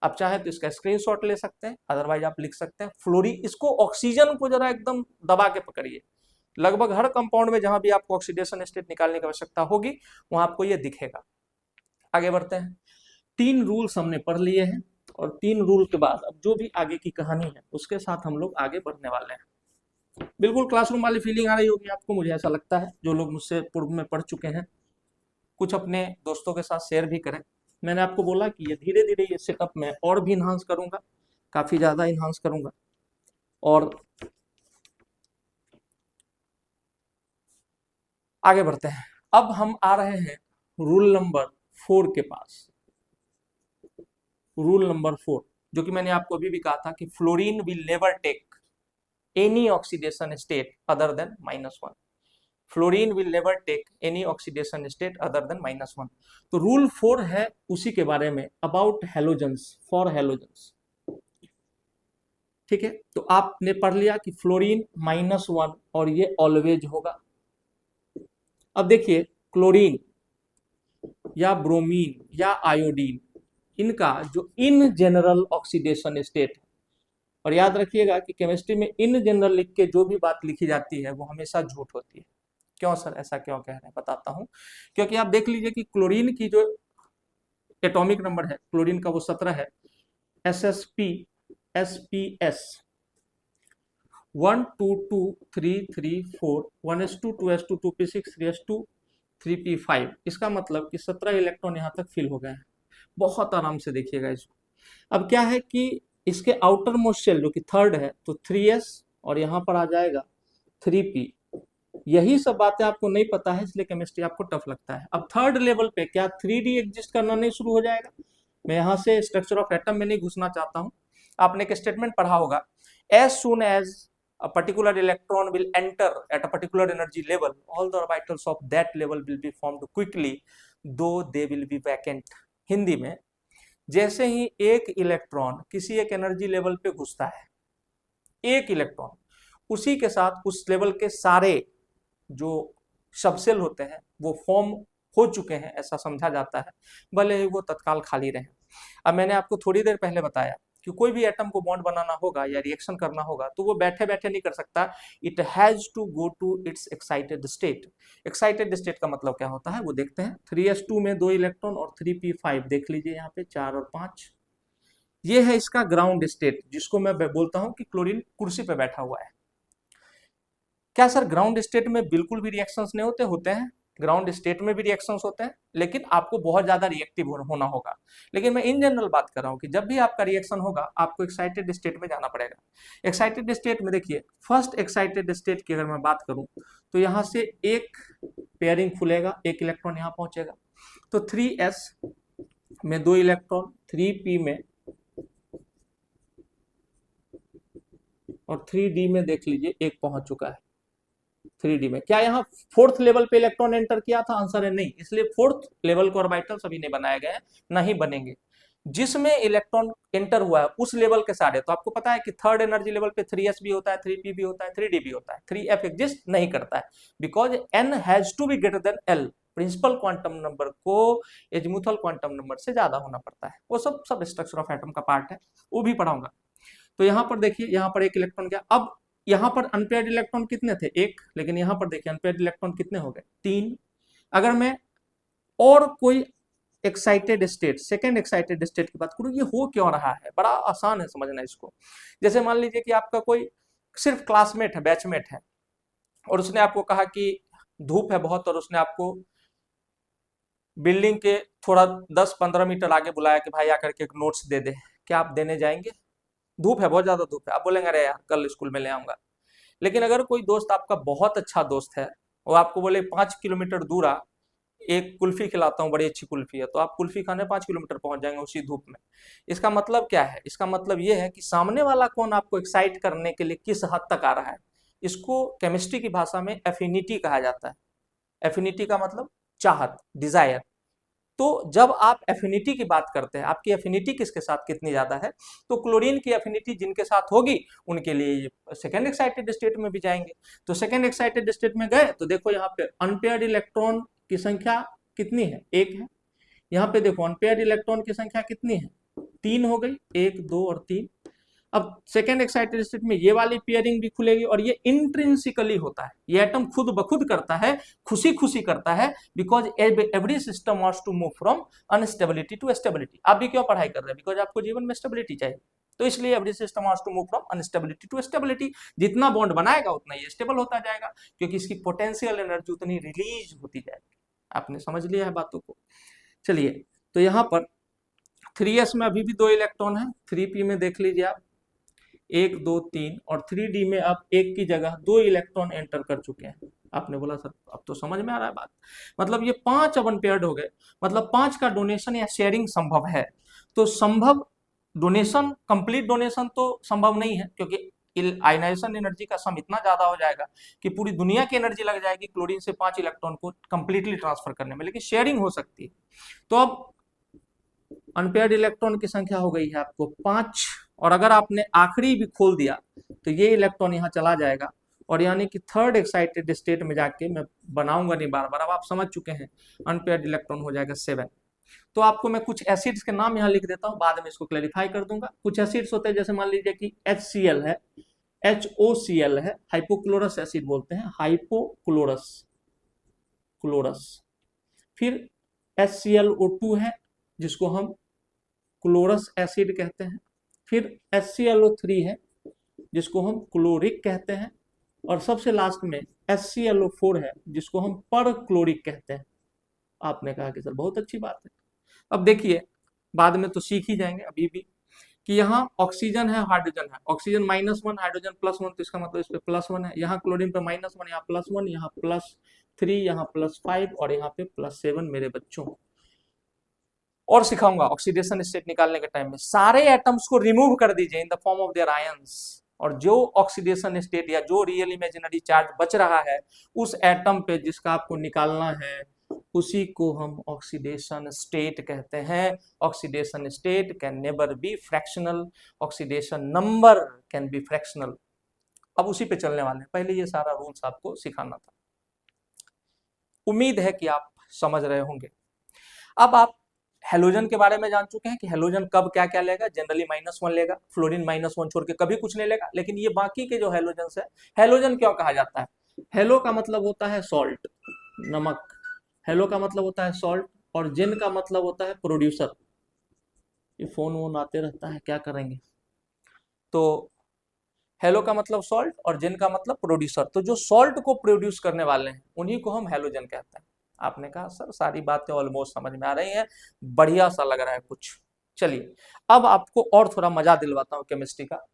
आप चाहे तो इसका स्क्रीनशॉट ले सकते हैं, अदरवाइज आप लिख सकते हैं फ्लोरीन। इसको ऑक्सीजन को जरा एकदम दबा के पकड़िए। लगभग हर कंपाउंड में जहां भी आपको ऑक्सीडेशन स्टेट निकालने की आवश्यकता होगी वहां आपको ये दिखेगा। आगे बढ़ते हैं। 3 रूल्स हमने पढ़ लिए हैं और 3 रूल के बाद अब जो भी आगे की कहानी है उसके साथ हम लोग आगे बढ़ने वाले हैं। बिल्कुल क्लासरूम वाली फीलिंग आ रही होगी आपको, मुझे ऐसा लगता है। जो लोग मुझसे पूर्व में पढ़ चुके हैं, कुछ अपने दोस्तों के साथ शेयर भी करें। मैंने आपको बोला कि ये धीरे धीरे ये सेटअप मैं और भी इन्हांस करूंगा, काफी ज्यादा इन्हांस करूंगा। और आगे बढ़ते हैं। अब हम आ रहे हैं रूल नंबर 4 के पास। रूल नंबर 4, जो कि मैंने आपको अभी भी कहा था कि fluorine will never take any oxidation state other than -1। Fluorine will never take any oxidation state other than -1। तो रूल 4 है उसी के बारे में, अबाउट हैलोजेंस, फॉर हैलोजेंस। ठीक है, तो आपने पढ़ लिया कि फ्लोरीन -1 और ये ऑलवेज होगा। अब देखिए, क्लोरीन या ब्रोमीन या आयोडीन, इनका जो इन जनरल ऑक्सीडेशन स्टेट, और याद रखिएगा कि केमिस्ट्री में इन जनरल लिख के जो भी बात लिखी जाती है वो हमेशा झूठ होती है। क्यों सर, ऐसा क्यों कह रहे हैं, बताता हूं। क्योंकि आप देख लीजिए कि क्लोरीन की जो एटॉमिक नंबर है क्लोरीन का वो 17 है, SsP SPS 1 2 2 3 3 4 1s2 2s2 2p6 3s2 3p5। इसका मतलब कि 17 इलेक्ट्रॉन यहां तक फिल हो गए हैं। बहुत आराम से देखिएगा इसको। अब क्या है कि इसके आउटर मोस्ट शेल जो कि थर्ड है, तो 3s और यहां पर आ जाएगा 3p। यही सब बातें आपको नहीं पता है, इसलिए केमिस्ट्री आपको टफ लगता है। अब थर्ड लेवल पे क्या 3D एग्जिस्ट करना नहीं शुरू हो जाएगा? मैं यहां से स्ट्रक्चर ऑफ एटम में नहीं घुसना चाहता हूं। आपने एक स्टेटमेंट पढ़ा होगा, as soon as a particular electron will enter at a particular energy level, all the orbitals of that level will be formed quickly, though they will be vacant। Hindi में, जैसे ही एक इलेक्ट्रॉन किसी एक एनर्जी लेवल पे घुसता है, एक electron, उसी के साथ उस लेवल के सारे जो सबसेल होते हैं वो फॉर्म हो चुके हैं, ऐसा समझा जाता है, भले ही वो तत्काल खाली रहे। अब मैंने आपको थोड़ी देर पहले बताया कि कोई भी एटम को बॉन्ड बनाना होगा या रिएक्शन करना होगा तो वो बैठे बैठे नहीं कर सकता, it has to go to its excited state. Excited state का मतलब क्या होता है वो देखते हैं। 3s2 में 2 इलेक्ट्रॉन और 3p5 देख लीजिए यहाँ पे 4 और 5। ये है इसका ग्राउंड स्टेट, जिसको मैं बोलता हूं कि क्लोरीन कुर्सी पे बैठा हुआ है। क्या सर ग्राउंड स्टेट में बिल्कुल भी रिएक्शंस नहीं होते? होते हैं, ग्राउंड स्टेट में भी रिएक्शंस होते हैं, लेकिन आपको बहुत ज्यादा रिएक्टिव होना होगा। लेकिन मैं इन जनरल बात कर रहा हूं कि जब भी आपका रिएक्शन होगा आपको एक्साइटेड स्टेट में जाना पड़ेगा। एक्साइटेड स्टेट में देखिए, फर्स्ट एक्साइटेड स्टेट की अगर मैं बात करूं तो यहां से एक पेयरिंग खुलेगा, एक इलेक्ट्रॉन यहां पहुंचेगा, तो 3s में 2 इलेक्ट्रॉन, 3p में और 3d में देख लीजिए एक पहुंच चुका है। 3D में क्या यहाँ फोर्थ लेवल पे इलेक्ट्रॉन एंटर किया था? आंसर है नहीं, इसलिए फोर्थ लेवल के ऑर्बिटल सभी नहीं बनाए गए हैं, नहीं बनेंगे। जिसमें इलेक्ट्रॉन एंटर हुआ है उस लेवल के सारे, तो आपको पता है कि थर्ड एनर्जी लेवल पे 3s भी होता है, 3p भी होता है, 3d भी होता है, 3f एग्जिस्ट नहीं करता है, because n has to be greater than l। Principal quantum number को एजीमुथल क्वांटम नंबर से ज्यादा होना पड़ता है। वो सब स्ट्रक्चर ऑफ एटम का पार्ट है, वो भी पढ़ाऊंगा। तो यहाँ पर देखिए, यहाँ पर एक इलेक्ट्रॉन गया। अब यहाँ पर अनपेयर्ड इलेक्ट्रॉन कितने थे? एक। लेकिन यहाँ पर देखिए अनपेयर्ड इलेक्ट्रॉन कितने हो गए? 3। अगर मैं और कोई excited state, second excited state की बात करूं, ये हो क्यों रहा है? बड़ा आसान है समझना इसको। जैसे मान लीजिए कि आपका कोई सिर्फ क्लासमेट है, बैचमेट है, और उसने आपको कहा कि धूप है बहुत, और उसने आपको बिल्डिंग के थोड़ा 10-15 मीटर आगे बुलाया कि भाई आकर के एक नोट्स दे दे। क्या आप देने जाएंगे? धूप है, बहुत ज्यादा धूप है, आप बोलेंगे अरे यार कल स्कूल में ले आऊंगा। लेकिन अगर कोई दोस्त आपका बहुत अच्छा दोस्त है वो आपको बोले 5 किलोमीटर दूर आ, एक कुल्फी खिलाता हूँ, बड़ी अच्छी कुल्फी है, तो आप कुल्फी खाने 5 किलोमीटर पहुंच जाएंगे उसी धूप में। इसका मतलब क्या है? इसका मतलब ये है कि सामने वाला कौन आपको एक्साइट करने के लिए किस हद तक आ रहा है। इसको केमिस्ट्री की भाषा में एफिनिटी कहा जाता है। एफिनिटी का मतलब चाहत, डिजायर। तो जब आप एफिनिटी की बात करते हैं, आपकी एफिनिटी किसके साथ कितनी ज्यादा है, तो क्लोरीन की एफिनिटी जिनके साथ होगी उनके लिए सेकेंड एक्साइटेड स्टेट में भी जाएंगे। तो सेकेंड एक्साइटेड स्टेट में गए तो देखो यहाँ पे अनपेयर्ड इलेक्ट्रॉन की संख्या कितनी है, एक है। यहाँ पे देखो अनपेयर्ड इलेक्ट्रॉन की संख्या कितनी है, 3 हो गई, 1 2 और 3। अब सेकेंड एक्साइटेड स्टेट में ये वाली पेयरिंग भी खुलेगी, और ये इंट्रिंसिकली होता है, ये एटम खुद ब खुद करता है, खुशी खुशी करता है, because every system wants to move from unstability to stability. आप भी क्यों पढ़ाई कर रहे हैं? बिकॉज आपको जीवन में स्टेबिलिटी चाहिए, तो इसलिए every system wants to move from unstability to stability. जितना बॉन्ड बनाएगा उतना ये स्टेबल होता जाएगा, क्योंकि इसकी पोटेंशियल एनर्जी उतनी रिलीज होती जाएगी। आपने समझ लिया है बातों को। चलिए, तो यहाँ पर 3s में अभी भी 2 इलेक्ट्रॉन है, 3p में देख लीजिए आप 1 2 3, और 3d में अब एक की जगह 2 इलेक्ट्रॉन एंटर कर चुके हैं। आपने बोला सर अब तो समझ में आ रहा है बात, मतलब ये 5 अब अनपेयर्ड हो गए, मतलब 5 का डोनेशन या शेयरिंग संभव है। तो संभव डोनेशन, कंप्लीट डोनेशन तो संभव नहीं है, क्योंकि आयनाइजेशन एनर्जी का सम इतना ज्यादा हो जाएगा कि पूरी दुनिया की एनर्जी लग जाएगी क्लोरीन से 5 इलेक्ट्रॉन को कंप्लीटली ट्रांसफर करने में, लेकिन शेयरिंग हो सकती है। तो अब अनपेयर्ड इलेक्ट्रॉन की संख्या हो गई है आपको 5, और अगर आपने आखिरी भी खोल दिया तो ये इलेक्ट्रॉन यहाँ चला जाएगा, और यानी कि थर्ड एक्साइटेड स्टेट में जाके, मैं बनाऊंगा नहीं बार बार, अब आप समझ चुके हैं, अनपेयर्ड इलेक्ट्रॉन हो जाएगा 7। तो आपको मैं कुछ एसिड्स के नाम यहाँ लिख देता हूँ, बाद में इसको क्लैरिफाई कर दूंगा। कुछ एसिड्स होते हैं, जैसे मान लीजिए कि HCl है, HOCl है, हाइपोक्लोरस एसिड बोलते हैं, हाइपोक्लोरस क्लोरस। फिर HClO2 है, जिसको हम क्लोरस एसिड कहते हैं। फिर HClO3 है, जिसको हम क्लोरिक कहते हैं। और सबसे लास्ट में HClO4 है, जिसको हम पर क्लोरिक कहते हैं। आपने कहा कि सर बहुत अच्छी बात है। अब देखिए, बाद में तो सीख ही जाएंगे, अभी भी कि यहाँ ऑक्सीजन है, हाइड्रोजन है, ऑक्सीजन -1, हाइड्रोजन +1, तो इसका मतलब इस पे +1 है, यहाँ क्लोरीन पे -1, यहाँ +1, यहाँ +3, यहाँ +5 और यहाँ पे +7 मेरे बच्चों। और सिखाऊंगा ऑक्सीडेशन स्टेट निकालने के टाइम में सारे एटम्स को रिमूव कर दीजिए इन the form of their ions, और जो ऑक्सीडेशन स्टेट या जो रियल इमेजिनरी चार्ज बच रहा है उस एटम पे जिसका आपको निकालना है, उसी को हम ऑक्सीडेशन स्टेट कहते हैं। Oxidation state can never be fractional, oxidation number can be fractional. अब उसी पे चलने वाले हैं, पहले ये सारा रूल्स आपको सिखाना था। उम्मीद है कि आप समझ रहे होंगे। अब आप हेलोजन के बारे में जान चुके हैं कि हेलोजन कब क्या क्या लेगा, जनरली -1 लेगा, फ्लोरीन -1 छोड़ के कभी कुछ नहीं लेगा। लेकिन ये बाकी के जो हेलोजन है, हेलोजन क्यों कहा जाता है? हेलो का मतलब होता है सॉल्ट, नमक। हेलो का मतलब होता है सॉल्ट, और जेन का मतलब होता है प्रोड्यूसर। ये फोन वोन आते रहता है, क्या करेंगे। तो हेलो का मतलब सॉल्ट और जेन का मतलब प्रोड्यूसर। तो जो सॉल्ट को प्रोड्यूस करने वाले हैं उन्हीं को हम हेलोजन कहते हैं। आपने कहा सर सारी बातें ऑलमोस्ट समझ में आ रही हैं, बढ़िया सा लग रहा है कुछ। चलिए, अब आपको और थोड़ा मजा दिलवाता हूँ केमिस्ट्री का।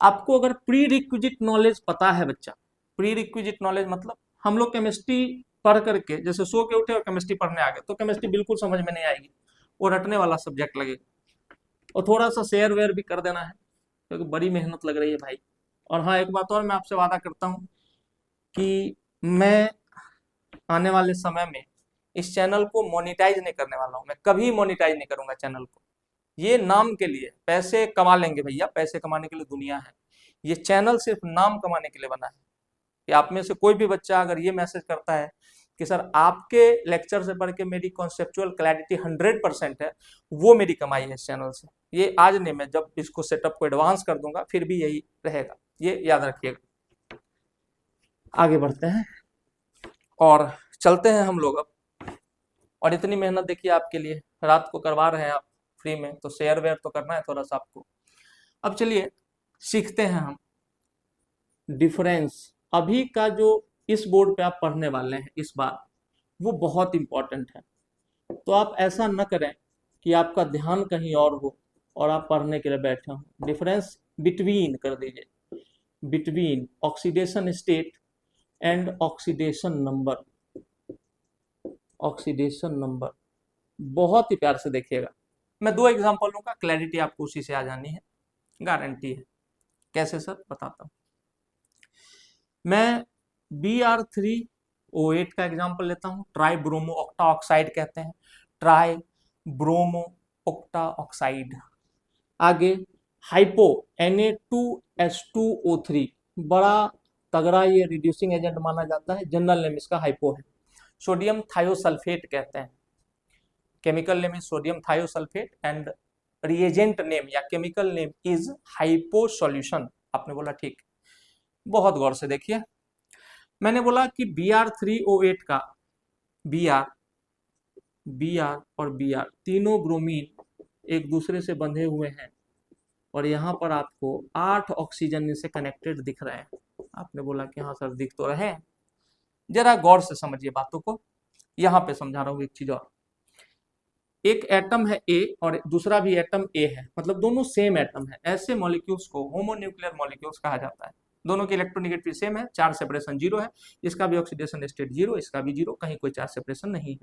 आपको अगर प्री रिक्विजिट नॉलेज पता है बच्चा, प्री रिक्विजिट नॉलेज मतलब हम लोग केमिस्ट्री पढ़ करके जैसे सो के उठे और केमिस्ट्री पढ़ने आ गए, तो केमिस्ट्री बिल्कुल समझ में नहीं आएगी, वो रटने वाला सब्जेक्ट लगेगा। और थोड़ा सा शेयर वेयर भी कर देना है, क्योंकि बड़ी मेहनत लग रही है भाई। और हाँ, एक बात और मैं आपसे वादा करता हूँ कि मैं आने वाले समय में इस चैनल को मोनेटाइज नहीं करने वाला हूँ। मैं कभी मोनेटाइज नहीं करूंगा चैनल को। ये नाम के लिए पैसे कमा लेंगे भैया, पैसे कमाने के लिए दुनिया है। ये चैनल सिर्फ नाम कमाने के लिए बना है। कि आप में से कोई भी बच्चा अगर ये मैसेज करता है कि सर आपके लेक्चर से पढ़ के मेरी कॉन्सेप्चुअल क्लैरिटी 100% है, वो मेरी कमाई है इस चैनल से। ये आज नहीं, मैं जब इसको सेटअप को एडवांस कर दूंगा फिर भी यही रहेगा, ये याद रखिएगा। आगे बढ़ते हैं और चलते हैं हम लोग अब। और इतनी मेहनत देखिए आपके लिए रात को करवा रहे हैं आप फ्री में, तो शेयर वेयर तो करना है थोड़ा सा आपको। अब चलिए सीखते हैं हम डिफरेंस। अभी का जो इस बोर्ड पे आप पढ़ने वाले हैं इस बार, वो बहुत इंपॉर्टेंट है। तो आप ऐसा न करें कि आपका ध्यान कहीं और हो और आप पढ़ने के लिए बैठे हो। डिफरेंस बिटवीन कर दीजिए, between oxidation state and oxidation number. Oxidation number बहुत ही प्यार से देखिएगा, मैं 2 एग्जांपल लूंगा, क्लैरिटी आपको उसी से आ जानी है, गारंटी है। कैसे सर, बताता हूं। मैं Br3O8 का एग्जांपल लेता हूं, ट्राई ब्रोमो ऑक्टा ऑक्साइड कहते हैं, ट्राई ब्रोमो ऑक्टा ऑक्साइड। आगे हाइपो Na2H2O3, बड़ा तगड़ा ये रिड्यूसिंग एजेंट माना जाता है, जनरल नेम इसका हाइपो है। सोडियम थायोसल्फेट कहते हैं, chemical name is sodium thiosulphate and reagent name या chemical name is hypo solution. आपने बोला ठीक, बहुत गौर से देखिए। मैंने बोला कि Br3O8 का Br और Br तीनों ब्रोमीन एक दूसरे से बंधे हुए हैं और यहाँ पर आपको 8 ऑक्सीजन से कनेक्टेड दिख रहे हैं। आपने बोला कि हाँ सर दिख तो रहे हैं, जरा गौर से समझिए बातों को, यहाँ पे समझा रहा हूँ एक चीज और। एक एटम है ए और दूसरा भी एटम ए है, मतलब दोनों सेम एटम है, ऐसे मॉलिक्यूल्स को होमोन्यूक्लियर मॉलिक्यूल्स कहा जाता है। दोनों की इलेक्ट्रोनेगेटिविटी सेम है, चार्ज सेपरेशन 0 है, इसका भी ऑक्सीडेशन स्टेट 0, इसका भी 0, कहीं कोई चार्ज सेपरेशन नहीं है।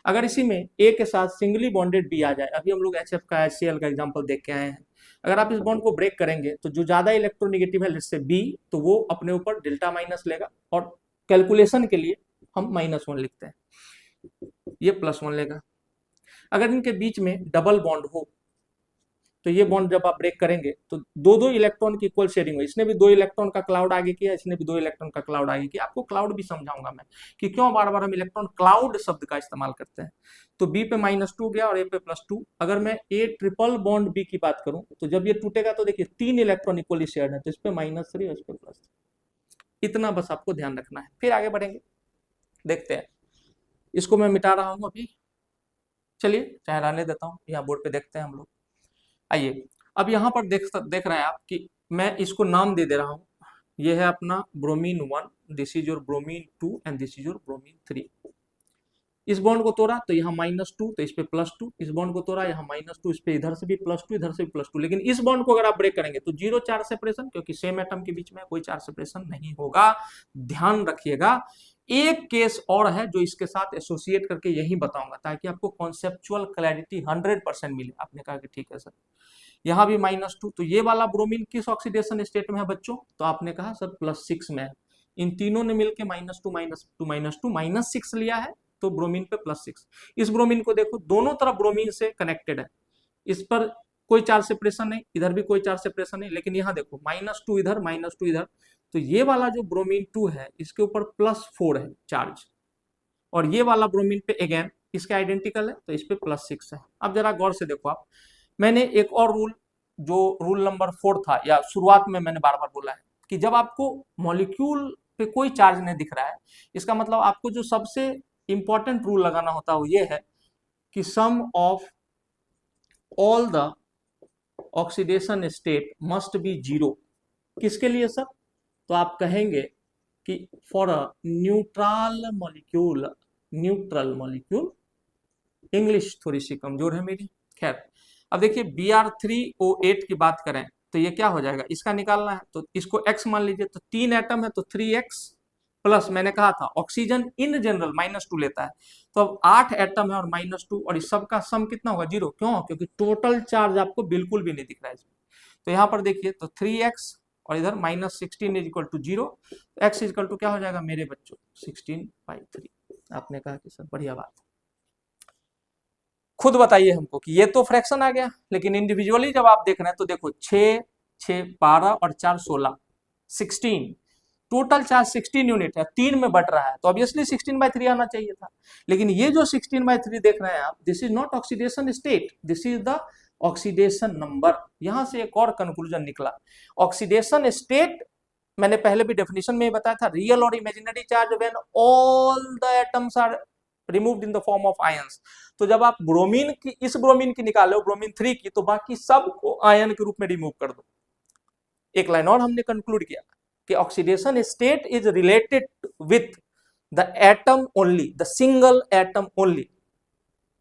अगर इसी में ए के साथ सिंगली बॉन्डेड बी आ जाए, अभी हम लोग HF का HCl का एग्जांपल देख के आए हैं, अगर आप इस बॉन्ड को ब्रेक करेंगे तो जो ज्यादा इलेक्ट्रोनेगेटिव है जैसे बी, तो वो अपने ऊपर डेल्टा माइनस लेगा और कैलकुलेशन के लिए हम -1 लिखते हैं, ये +1 लेगा। अगर इनके बीच में डबल बॉन्ड हो तो ये बॉन्ड जब आप ब्रेक करेंगे तो दो इलेक्ट्रॉन की इक्वल शेयरिंग हो, इसने भी 2 इलेक्ट्रॉन का क्लाउड आगे किया, इसने भी 2 इलेक्ट्रॉन का क्लाउड आगे किया। आपको क्लाउड भी समझाऊंगा मैं कि क्यों बार बार हम इलेक्ट्रॉन क्लाउड शब्द का इस्तेमाल करते हैं। तो बी पे -2 गया और ए पे +2। अगर मैं ए ट्रिपल बॉन्ड बी की बात करूं तो जब ये टूटेगा तो देखिए 3 इलेक्ट्रॉन इक्वली शेयर्ड है, तो इस पे -3 और इस पे +3। इतना बस आपको ध्यान रखना है, फिर आगे बढ़ेंगे, देखते हैं। इसको मैं मिटा रहा हूं अभी, चलिए चाहे रहने देता हूँ, यहाँ बोर्ड पे देखते हैं हम लोग। आइए, अब यहाँ पर देख रहे हैं आप कि मैं इसको नाम दे रहा हूँ, ये है अपना bromine 1, this is your bromine 2 and this is your bromine 3। इस बॉन्ड को तोड़ा तो यहाँ -2, तो इस पे +2, इस बॉन्ड को तोड़ा यहाँ -2, इस पे इधर से भी +2, इधर से भी +2। लेकिन इस बॉन्ड को अगर आप ब्रेक करेंगे तो 0 चार्ज सेपरेशन, क्योंकि सेम एटम के बीच में कोई चार्ज सेपरेशन नहीं होगा। ध्यान रखिएगा, एक केस और है जो इसके साथ एसोसिएट करके यही बताऊंगा ताकि आपको कॉन्सेप्चुअल क्लैरिटी 100% मिले। आपने कहा कि ठीक है सर, यहाँ भी -2, तो ये वाला ब्रोमीन किस ऑक्सीडेशन स्टेट में है बच्चों, तो आपने कहा सर +6 में है। इन तीनों ने मिलकर -2 लिया है, तो ब्रोमीन पे +6। इस ब्रोमीन को देखो, दोनों तरफ ब्रोमीन से कनेक्टेड है, इस पर कोई चार्ज सेपरेशन नहीं, इधर भी कोई चार्ज सेपरेशन नहीं, लेकिन यहाँ देखो -2 इधर, -2 इधर, तो ये वाला जो ब्रोमीन 2 है इसके ऊपर +4 है चार्ज, और ये वाला ब्रोमीन पे अगेन इसके आइडेंटिकल है, तो इस पे +6 है। अब जरा गौर से देखो आप, मैंने एक और रूल, जो रूल नंबर 4 था, या शुरुआत में मैंने बार बार बोला है कि जब आपको मॉलिक्यूल पे कोई चार्ज नहीं दिख रहा है, इसका मतलब आपको जो सबसे इंपॉर्टेंट रूल लगाना होता है वो ये है कि sum of all the oxidation state must be 0। किसके लिए सर, तो आप कहेंगे कि for a neutral molecule, English थोड़ी सी कमजोर है मेरी, खैर। अब देखिए Br3O8 की बात करें तो ये क्या हो जाएगा, इसका निकालना है, तो इसको x मान लीजिए, तो 3 एटम है तो 3x प्लस, मैंने कहा था ऑक्सीजन इन जनरल -2 लेता है, तो अब 8 एटम है और -2, और इस सब का सम कितना होगा 0, क्यों, क्योंकि टोटल चार्ज आपको बिल्कुल भी नहीं दिख रहा है इसमें। तो यहाँ पर देखिए, तो 3x और इधर -16 = 0, x = क्या हो जाएगा मेरे बच्चों, 16/3। आपने कहा कि सर बढ़िया बात, खुद बताइए हमको कि ये तो फ्रैक्शन आ गया, लेकिन इंडिविजुअली जब आप देख रहे हैं तो देखो 6, 6, 12 और 4, 16, 16, टोटल चार्ज 16 यूनिट है, 3 में बट रहा है, तो ऑब्वियसली 16/3 आना चाहिए था। लेकिन ये जो 16/3 देख रहे हैं आप, this is not oxidation state, this is the oxidation number. यहां से एक और कंक्लूजन निकला, ऑक्सीडेशन स्टेट मैंने पहले भी डेफिनेशन में बताया था, रियल और imaginary charge when all the atoms are removed in the form of ions. तो जब आप ब्रोमीन की, इस ब्रोमीन की निकालो, ब्रोमीन 3 की, तो बाकी सबको आयन के रूप में रिमूव कर दो। एक लाइन और हमने कंक्लूड किया कि oxidation state is related with the atom only, the single atom only.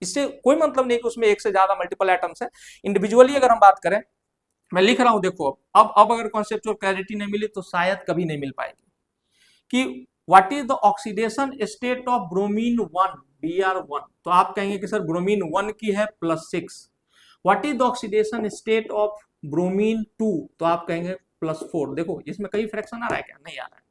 इससे कोई मतलब नहीं कि उसमें एक से ज्यादा मल्टीपल एटम्स है। इंडिविजुअली अगर हम बात करें, मैं लिख रहा हूं देखो, अब अगर कॉन्सेप्चुअल क्लैरिटी नहीं मिली तो शायद कभी नहीं मिल पाएगी, कि what is the oxidation state of bromine 1 Br1? तो आप कहेंगे कि सर ब्रोमीन 1 की है +6। What is the oxidation state of bromine 2? तो आप कहेंगे +4। देखो इसमें कई फ्रैक्शन आ रहा है क्या? नहीं आ रहा है।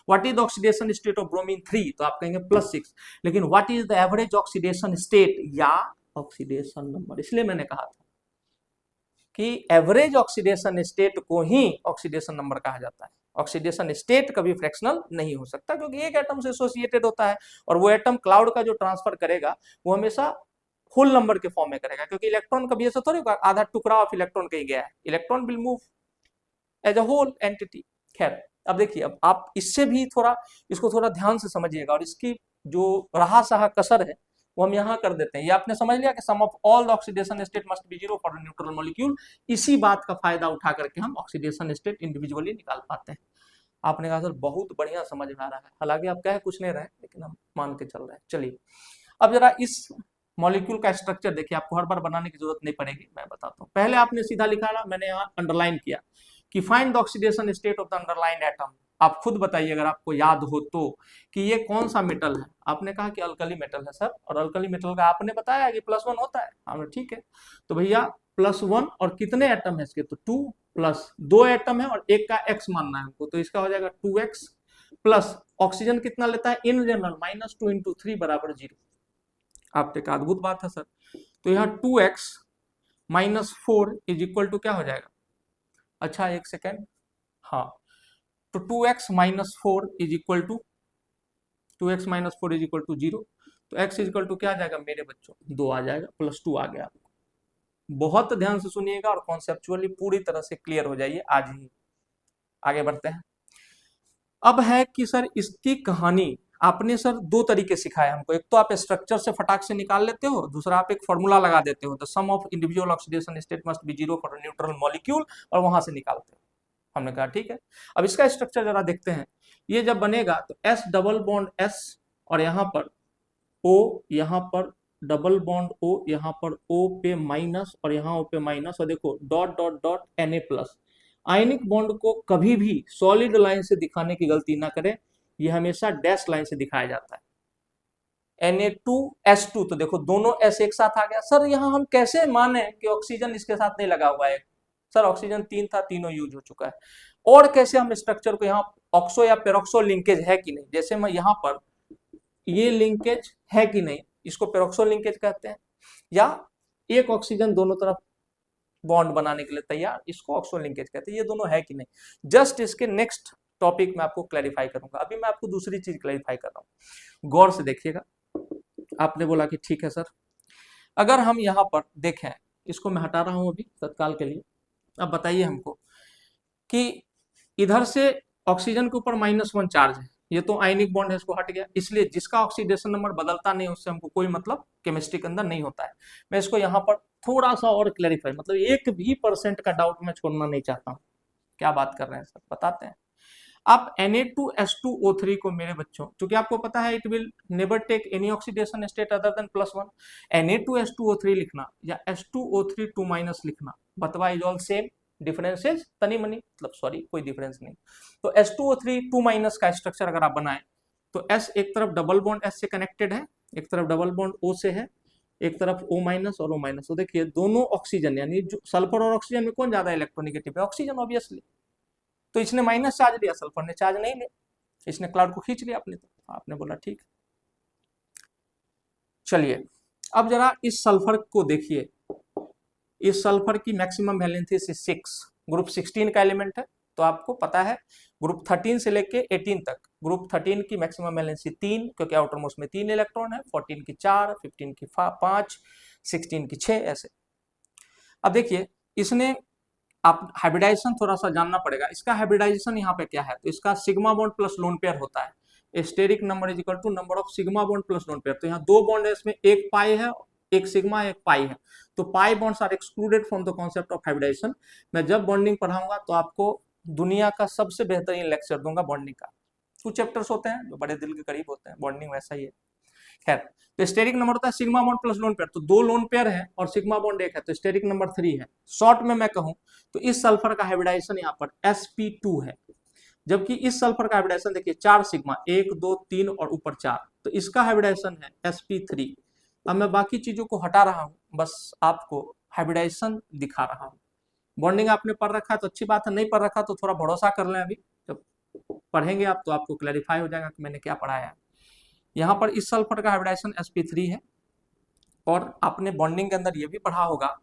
What is the oxidation state of bromine 3? तो आप कहेंगे +6। लेकिन what is the average oxidation state या ऑक्सीडेशन नंबर? इसलिए मैंने कहा था कि एवरेज ऑक्सीडेशन स्टेट को ही ऑक्सीडेशन नंबर कहा जाता है। ऑक्सीडेशन स्टेट कभी फ्रैक्शनल नहीं हो सकता, क्योंकि एक एटम से एसोसिएटेड होता है और वो एटम क्लाउड का जो ट्रांसफर करेगा वो हमेशा होल नंबर के फॉर्म में करेगा, क्योंकि इलेक्ट्रॉन कभी ऐसा थोड़ी आधा टुकड़ा ऑफ इलेक्ट्रॉन कहीं गया है। Electron will move as a whole entity. खैर, अब देखिए, अब आप इससे भी थोड़ा इसको थोड़ा ध्यान से समझिएगा, और इसकी जो रहा सहा कसर है वो हम यहाँ कर देते हैं। ये आपने समझ लिया कि sum of all the oxidation state must be 0 for neutral molecule. इसी बात का फायदा उठा करके हम ऑक्सीडेशन स्टेट इंडिविजुअली निकाल पाते हैं। आपने कहा सर बहुत बढ़िया समझ में आ रहा है, हालांकि आप कह कुछ नहीं रहे, लेकिन हम मान के चल रहे हैं। चलिए अब जरा इस मॉलिक्यूल का स्ट्रक्चर देखिए, आपको हर बार बनाने की जरूरत नहीं पड़ेगी, मैं बताता हूँ। पहले आपने सीधा लिखा ना, मैंने यहाँ अंडरलाइन किया कि find the oxidation state of the underline atom. आप खुद बताइए अगर आपको याद हो तो, कि ये कौन सा मेटल है? आपने कहा कि अल्कली मेटल है सर, और अल्कली मेटल का आपने बताया कि +1 होता है। हाँ ठीक है, तो भैया +1 और कितने एटम है इसके? तो 2 प्लस 2 एटम है और एक का x मानना है हमको, तो इसका हो जाएगा 2x प्लस ऑक्सीजन कितना लेता है इन जनरल? -2 × 3 = 0। आप एक अद्भुत बात है सर। तो यहाँ 2x - 4 = क्या हो जाएगा? अच्छा एक सेकेंड, हाँ, तो 2x - 4 = 2x - 4 = 0। तो x = क्या आ जाएगा मेरे बच्चों? 2 आ जाएगा, +2 आ गया। बहुत ध्यान से सुनिएगा और कॉन्सेप्चुअली पूरी तरह से क्लियर हो जाइए आज ही। आगे बढ़ते हैं। अब है कि सर इसकी कहानी आपने सर 2 तरीके सिखाया हमको। एक तो आप स्ट्रक्चर से फटाक से निकाल लेते हो, दूसरा आप एक फॉर्मूला लगा देते हो, the sum of individual oxidation state must be 0 for neutral molecule, और वहां से निकालते हो। हमने कहा ठीक है। अब इसका स्ट्रक्चर जरा देखते हैं। ये जब बनेगा तो S डबल बॉन्ड S और यहाँ पर O, यहाँ पर डबल बॉन्ड O, यहाँ पर O पे माइनस और यहाँ O पे माइनस, और देखो dot dot dot Na+। Ionic bond को कभी भी सॉलिड लाइन से दिखाने की गलती ना करें, ये हमेशा डैश लाइन से दिखाया जाता है। Na2S2, तो देखो दोनों S एक साथ आ गया। सर यहाँ हम कैसे माने कि ऑक्सीजन इसके साथ नहीं लगा हुआ है? सर ऑक्सीजन 3 था, तीनों यूज हो चुका है। और कैसे हम स्ट्रक्चर को यहाँ ऑक्सो या पेरोक्सो लिंकेज है कि नहीं, जैसे मैं यहाँ पर ये लिंकेज है कि नहीं, इसको पेरोक्सो लिंकेज कहते हैं। या एक ऑक्सीजन दोनों तरफ बॉन्ड बनाने के लिए तैयार, इसको ऑक्सो लिंकेज कहते हैं। ये दोनों है कि नहीं, जस्ट इसके नेक्स्ट टॉपिक में आपको क्लैरिफाई करूंगा। अभी मैं आपको दूसरी चीज क्लैरिफाई कर रहा हूँ, गौर से देखिएगा। आपने बोला कि ठीक है सर, अगर हम यहाँ पर देखें, इसको मैं हटा रहा हूं अभी तत्काल के लिए। अब बताइए हमको कि इधर से ऑक्सीजन के ऊपर -1 चार्ज है, ये तो आयनिक बॉन्ड है, इसको हट गया, इसलिए जिसका ऑक्सीडेशन नंबर बदलता नहीं उससे हमको कोई मतलब केमिस्ट्री के अंदर नहीं होता है। मैं इसको यहाँ पर थोड़ा सा और क्लैरिफाई, मतलब 1% का डाउट मैं छोड़ना नहीं चाहता हूँ। क्या बात कर रहे हैं सर, बताते हैं। आप Na2S2O3 को मेरे बच्चों, क्योंकि आपको पता है it will never take any oxidation state other than +1, Na2S2O3 लिखना या S2O3 2- लिखना, बतवा इज ऑल सेम, डिफरेंसेस तनी मनी, मतलब सॉरी कोई डिफरेंस नहीं। तो S2O3 2- का स्ट्रक्चर अगर आप बनाए तो S एक तरफ डबल बॉन्ड S से कनेक्टेड है, एक तरफ डबल बॉन्ड O से है, एक तरफ O- और O-। तो देखिए दोनों ऑक्सीजन, यानी जो सल्फर और ऑक्सीजन में कौन ज्यादा इलेक्ट्रोनिगेटिव है? Oxygen obviously. तो इसने माइनस चार्ज लिया, सल्फर ने चार्ज नहीं लिया, इसने क्लाउड को खींच लिया अपने, तो आपने बोला ठीक। चलिए अब जरा इस सल्फर को देखिए। इस सल्फर की मैक्सिमम वैलेंसी 6, ग्रुप 16 का एलिमेंट है। तो आपको पता है ग्रुप 13 से लेके 18 तक, ग्रुप 13 की मैक्सिमम वैलेंसी 3, क्योंकि आउटर मोस्ट में 3 इलेक्ट्रॉन है, 14 की 4, 15 की 5, 16 की 6, ऐसे। अब देखिए इसने, आप हाइब्रिडाइजेशन थोड़ा सा जानना पड़ेगा। इसका हाइब्रिडाइजेशन यहाँ पे क्या है, तो इसका sigma bond plus lone pair होता है। Steric number is equal to number of sigma bond plus lone pair. तो यहाँ 2 बॉन्ड है, इसमें एक पाई है, एक सिग्मा एक पाई है। तो pi bonds are excluded from the concept of hybridization. मैं जब बॉन्डिंग पढ़ाऊंगा तो आपको दुनिया का सबसे बेहतरीन लेक्चर दूंगा बॉन्डिंग का। कुछ चैप्टर्स होते हैं जो बड़े दिल के करीब होते हैं, बॉन्डिंग वैसा ही है। खैर, तो स्टेरिक नंबर होता है sigma bond plus lone pair, तो 2 लोन पेयर है और सिग्मा बॉन्ड 1 है, तो स्टेरिक नंबर 3 है। शॉर्ट में मैं कहूं तो इस सल्फर का हाइब्रिडाइजेशन यहाँ पर sp2 है। जबकि इस सल्फर का हाइब्रिडाइजेशन देखिए 4 सिग्मा, 1 2 3 और ऊपर 4, तो इसका हाइब्रिडाइजेशन है sp3। अब मैं बाकी चीजों को हटा रहा हूं, बस आपको हाइब्रिडाइजेशन दिखा रहा हूं। बॉन्डिंग आपने पढ़ रखा है तो अच्छी बात है, नहीं पढ़ रखा तो थोड़ा भरोसा कर लें, अभी जब पढ़ेंगे आप तो आपको क्लैरिफाई हो जाएगा कि मैंने क्या पढ़ाया है। यहाँ पर इस सल्फर का हाइब्रिडाइजेशन sp3 है, और आपने बॉन्डिंग के अंदर ये भी पढ़ा होगा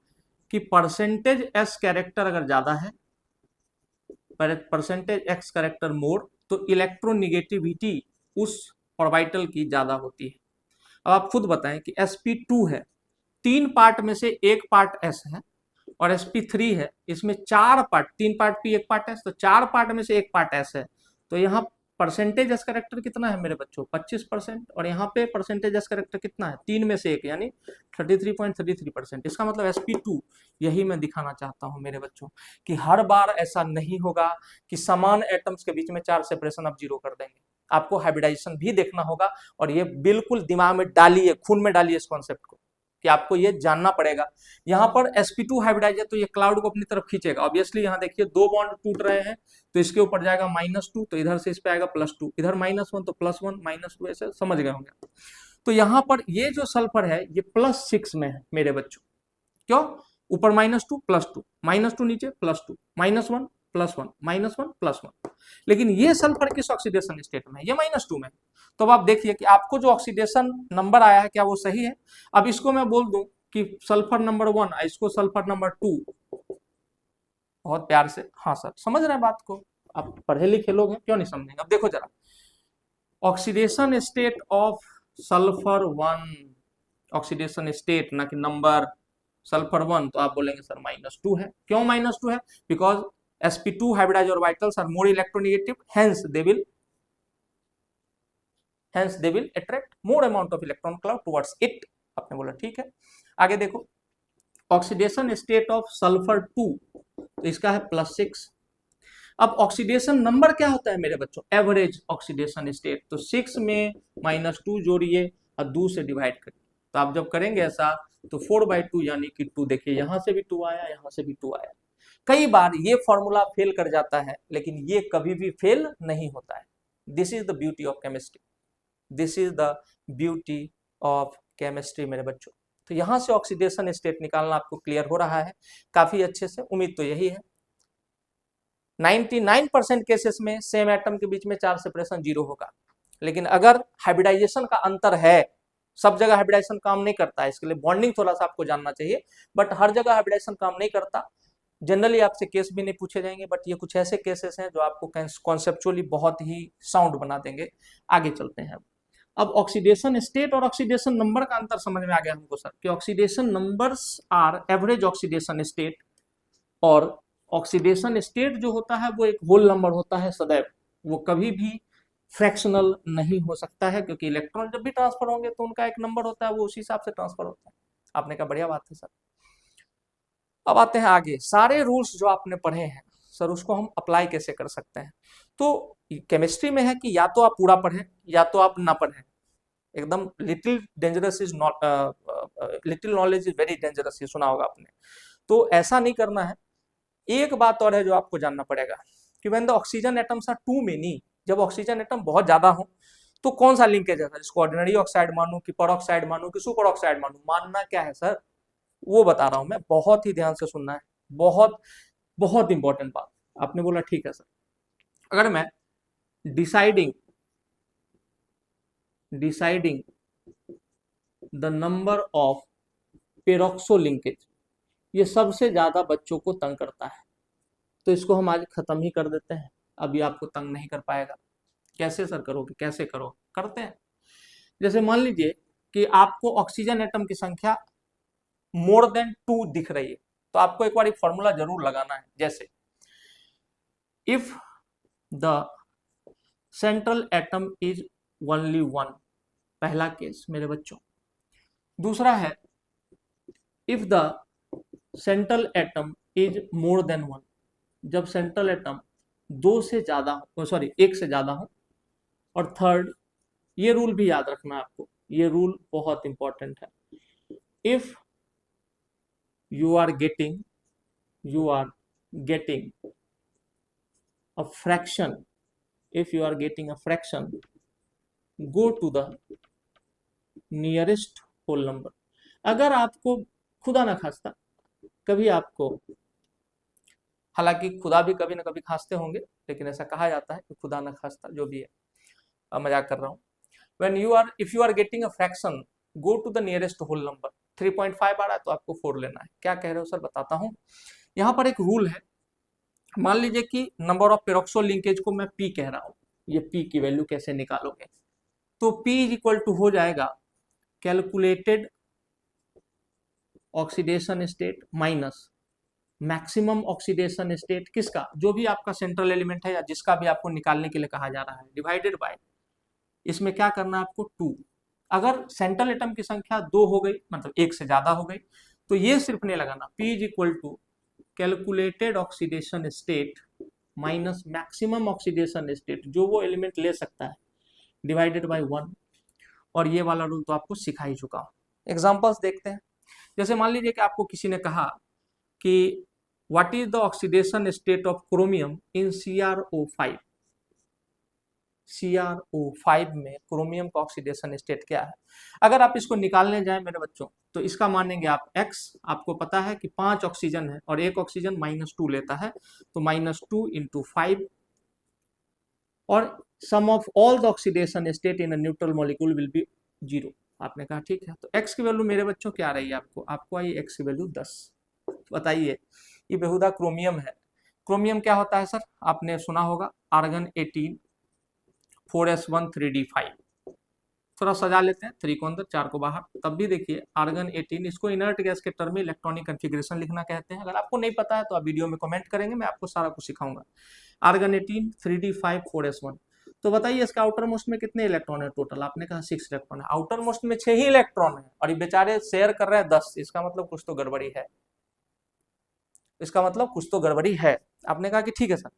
कि परसेंटेज s कैरेक्टर अगर ज्यादा है, परसेंटेज x कैरेक्टर मोर, तो इलेक्ट्रोनिगेटिविटी उस ऑर्बिटल की ज्यादा होती है। अब आप खुद बताएं कि sp2 है, 3 पार्ट में से एक पार्ट s है, और sp3 है, इसमें 4 part, 3 part p 1 part s, तो 4 पार्ट में से एक पार्ट s है। तो यहाँ परसेंटेज एस करेक्टर कितना है मेरे बच्चों, 25%, और यहाँ पे परसेंटेज एस करेक्टर कितना है, 3 में से एक, यानी 33.33%। इसका मतलब sp2, यही मैं दिखाना चाहता हूँ मेरे बच्चों कि हर बार ऐसा नहीं होगा कि समान एटम्स के बीच में 4 सेपरेशन आप जीरो कर देंगे, आपको हाइब्रिडाइजेशन भी देखना होगा। और ये बिल्कुल दिमाग में डालिए, खून में डालिए इस कॉन्सेप्ट को कि आपको ये जानना पड़ेगा। यहाँ पर sp2 हाइब्रिडाइज है तो ये क्लाउड को अपनी तरफ खींचेगा। ऑब्वियसली यहाँ देखिए 2 बॉन्ड टूट रहे हैं, तो इसके ऊपर जाएगा -2, तो इधर से इस पे आएगा +2, इधर -1 तो +1 -2, ऐसे समझ गए होंगे। तो यहाँ पर ये जो सल्फर है ये +6 में है मेरे बच्चों। क्यों? ऊपर -2 +2, -2 नीचे +2, -1 +1, -1 +1। लेकिन ये सल्फर किस ऑक्सीडेशन स्टेट में है, ये -2 में। तो अब आप देखिए कि आपको जो ऑक्सीडेशन नंबर आया है क्या वो सही है। अब इसको मैं बोल दूं कि सल्फर नंबर 1, इसको सल्फर नंबर 2, बहुत प्यार से, हाँ सर समझ रहे हैं बात को, आप पढ़े लिखे लोग हैं, क्यों नहीं समझेंगे। अब देखो जरा, oxidation state of sulphur 1, oxidation state ना कि नंबर, सल्फर 1, तो आप बोलेंगे सर -2 है। क्यों -2 है? Because sp2 hybridized orbitals are more electronegative, hence they will attract more amount of electron cloud towards it। आपने बोला ठीक है। आगे देखो, ऑक्सीडेशन स्टेट ऑफ सल्फर 2, तो इसका है +6। अब ऑक्सीडेशन नंबर क्या होता है मेरे बच्चों, एवरेज ऑक्सीडेशन स्टेट, तो 6 में -2 जोड़िए और 2 से डिवाइड करिए, तो आप जब करेंगे ऐसा तो 4/2 यानी कि 2, देखिए यहां से भी 2 आया, यहां से भी 2 आया। कई बार ये फॉर्मूला फेल कर जाता है, लेकिन ये कभी भी फेल नहीं होता है। This is the beauty of chemistry, this is the beauty of chemistry मेरे बच्चों। तो यहां से ऑक्सीडेशन स्टेट निकालना आपको क्लियर हो रहा है काफी अच्छे से, उम्मीद तो यही है। 99% केसेस में सेम एटम के बीच में 4 सेपरेशन जीरो होगा, लेकिन अगर हाइब्रिडाइजेशन का अंतर है, सब जगह हाइब्रिडाइजेशन काम नहीं करता है, इसके लिए बॉन्डिंग थोड़ा सा आपको जानना चाहिए, बट हर जगह हाइब्रिडाइजेशन काम नहीं करता। जनरली आपसे केस भी नहीं पूछे जाएंगे, बट ये कुछ ऐसे केसेस हैं जो आपको कॉन्सेप्चुअली बहुत ही साउंड बना देंगे। आगे चलते हैं। अब ऑक्सीडेशन स्टेट और ऑक्सीडेशन नंबर का अंतर समझ में आ गया हमको सर, कि oxidation numbers are average oxidation state, और ऑक्सीडेशन स्टेट जो होता है वो एक होल नंबर होता है सदैव, वो कभी भी फ्रैक्शनल नहीं हो सकता है, क्योंकि इलेक्ट्रॉन जब भी ट्रांसफर होंगे तो उनका एक नंबर होता है, वो उसी हिसाब से ट्रांसफर होता है। आपने कहा बढ़िया बात है सर। अब आते हैं आगे, सारे रूल्स जो आपने पढ़े हैं सर उसको हम अप्लाई कैसे कर सकते हैं। तो केमिस्ट्री में है कि या तो आप पूरा पढ़ें या तो आप ना पढ़ें, एकदम little dangerous is not, little knowledge is very dangerous, ये सुना होगा आपने। तो ऐसा नहीं करना है। एक बात और है जो आपको जानना पड़ेगा कि when the oxygen atoms are too many, जब ऑक्सीजन एटम बहुत ज्यादा हो तो कौन सा लिंकेज है सर, इसको ऑर्डिनरी ऑक्साइड मानूं कि पर ऑक्साइड मानूं कि सुपर ऑक्साइड मानूं, मानना क्या है सर, वो बता रहा हूं मैं, बहुत ही ध्यान से सुनना है, बहुत बहुत इंपॉर्टेंट बात। आपने बोला ठीक है सर, अगर मैं deciding the number of peroxo linkage, ये सबसे ज्यादा बच्चों को तंग करता है, तो इसको हम आज खत्म ही कर देते हैं। अभी आपको तंग नहीं कर पाएगा। कैसे सर करोगे, कैसे करो, करते हैं। जैसे मान लीजिए कि आपको ऑक्सीजन एटम की संख्या मोर देन 2 दिख रही है, तो आपको एक बार एक फॉर्मूला जरूर लगाना है। जैसे if the central atom is only 1, पहला केस मेरे बच्चों। दूसरा है if the central atom is more than 1, जब सेंट्रल एटम 2 से ज्यादा हो, सॉरी 1 से ज्यादा हो। और थर्ड, ये रूल भी याद रखना है आपको, ये रूल बहुत इंपॉर्टेंट है। If you are getting a fraction if you are getting a fraction, go to the nearest whole number. अगर आपको खुदा ना खास्ता कभी आपको, हालांकि खुदा भी कभी ना कभी खांसते होंगे, लेकिन ऐसा कहा जाता है कि खुदा ना खास्ता, जो भी है, मजाक कर रहा हूँ। if you are getting a fraction, go to the nearest whole number. 3.5 आ रहा है तो आपको 4 लेना है। क्या कह रहे हो सर, बताता हूँ। यहाँ पर एक रूल है, मान लीजिए कि नंबर ऑफ पेरोक्सो लिंकेज को मैं P कह रहा हूँ, ये P की वैल्यू कैसे निकालोगे, तो P इज इक्वल टू हो जाएगा calculated oxidation state minus maximum oxidation state, किसका, जो भी आपका सेंट्रल एलिमेंट है या जिसका भी आपको निकालने के लिए कहा जा रहा है, डिवाइडेड बाय, इसमें क्या करना है आपको 2। अगर सेंट्रल एटम की संख्या 2 हो गई, मतलब 1 से ज्यादा हो गई, तो ये सिर्फ नहीं लगाना, P is equal to calculated oxidation state minus maximum oxidation state, जो वो एलिमेंट ले सकता है, डिवाइडेड बाय 1। और ये वाला रूल तो आपको सिखा ही चुका हूं। एग्जांपल्स देखते हैं। जैसे मान लीजिए कि आपको किसी ने कहा कि what is the oxidation state of chromium in CrO5। CrO5 में क्रोमियम का ऑक्सीडेशन स्टेट क्या है। अगर आप इसको निकालने जाएं मेरे बच्चों, तो इसका मानेंगे आप x, आपको पता है कि 5 ऑक्सीजन है और एक ऑक्सीजन -2 लेता है, तो -2 × 5, और sum of all the oxidation state in a neutral molecule will be 0। आपने कहा ठीक है, तो x की वैल्यू मेरे बच्चों क्या रही है, आपको आई x की वैल्यू 10। बताइए, ये बेहुदा क्रोमियम है। क्रोमियम क्या होता है सर, आपने सुना होगा, आर्गन 18 4s1 3d5। थोड़ा सजा लेते हैं, 3 को अंदर 4 को बाहर, तब भी देखिए आर्गन 18, इसको इनर्ट गैस के टर्म में इलेक्ट्रॉनिक कन्फिग्रेशन लिखना कहते हैं। अगर आपको नहीं पता है तो आप वीडियो में कमेंट करेंगे, मैं आपको सारा कुछ सिखाऊंगा। आर्गन 18 3d5 4s1, तो बताइए इसका आउटर मोस्ट में कितने इलेक्ट्रॉन है टोटल, आपने कहा 6 इलेक्ट्रॉन है, आउटर मोस्ट में 6 ही इलेक्ट्रॉन है, और ये बेचारे शेयर कर रहे हैं 10, इसका मतलब कुछ तो गड़बड़ी है, इसका मतलब कुछ तो गड़बड़ी है। आपने कहा कि ठीक है सर,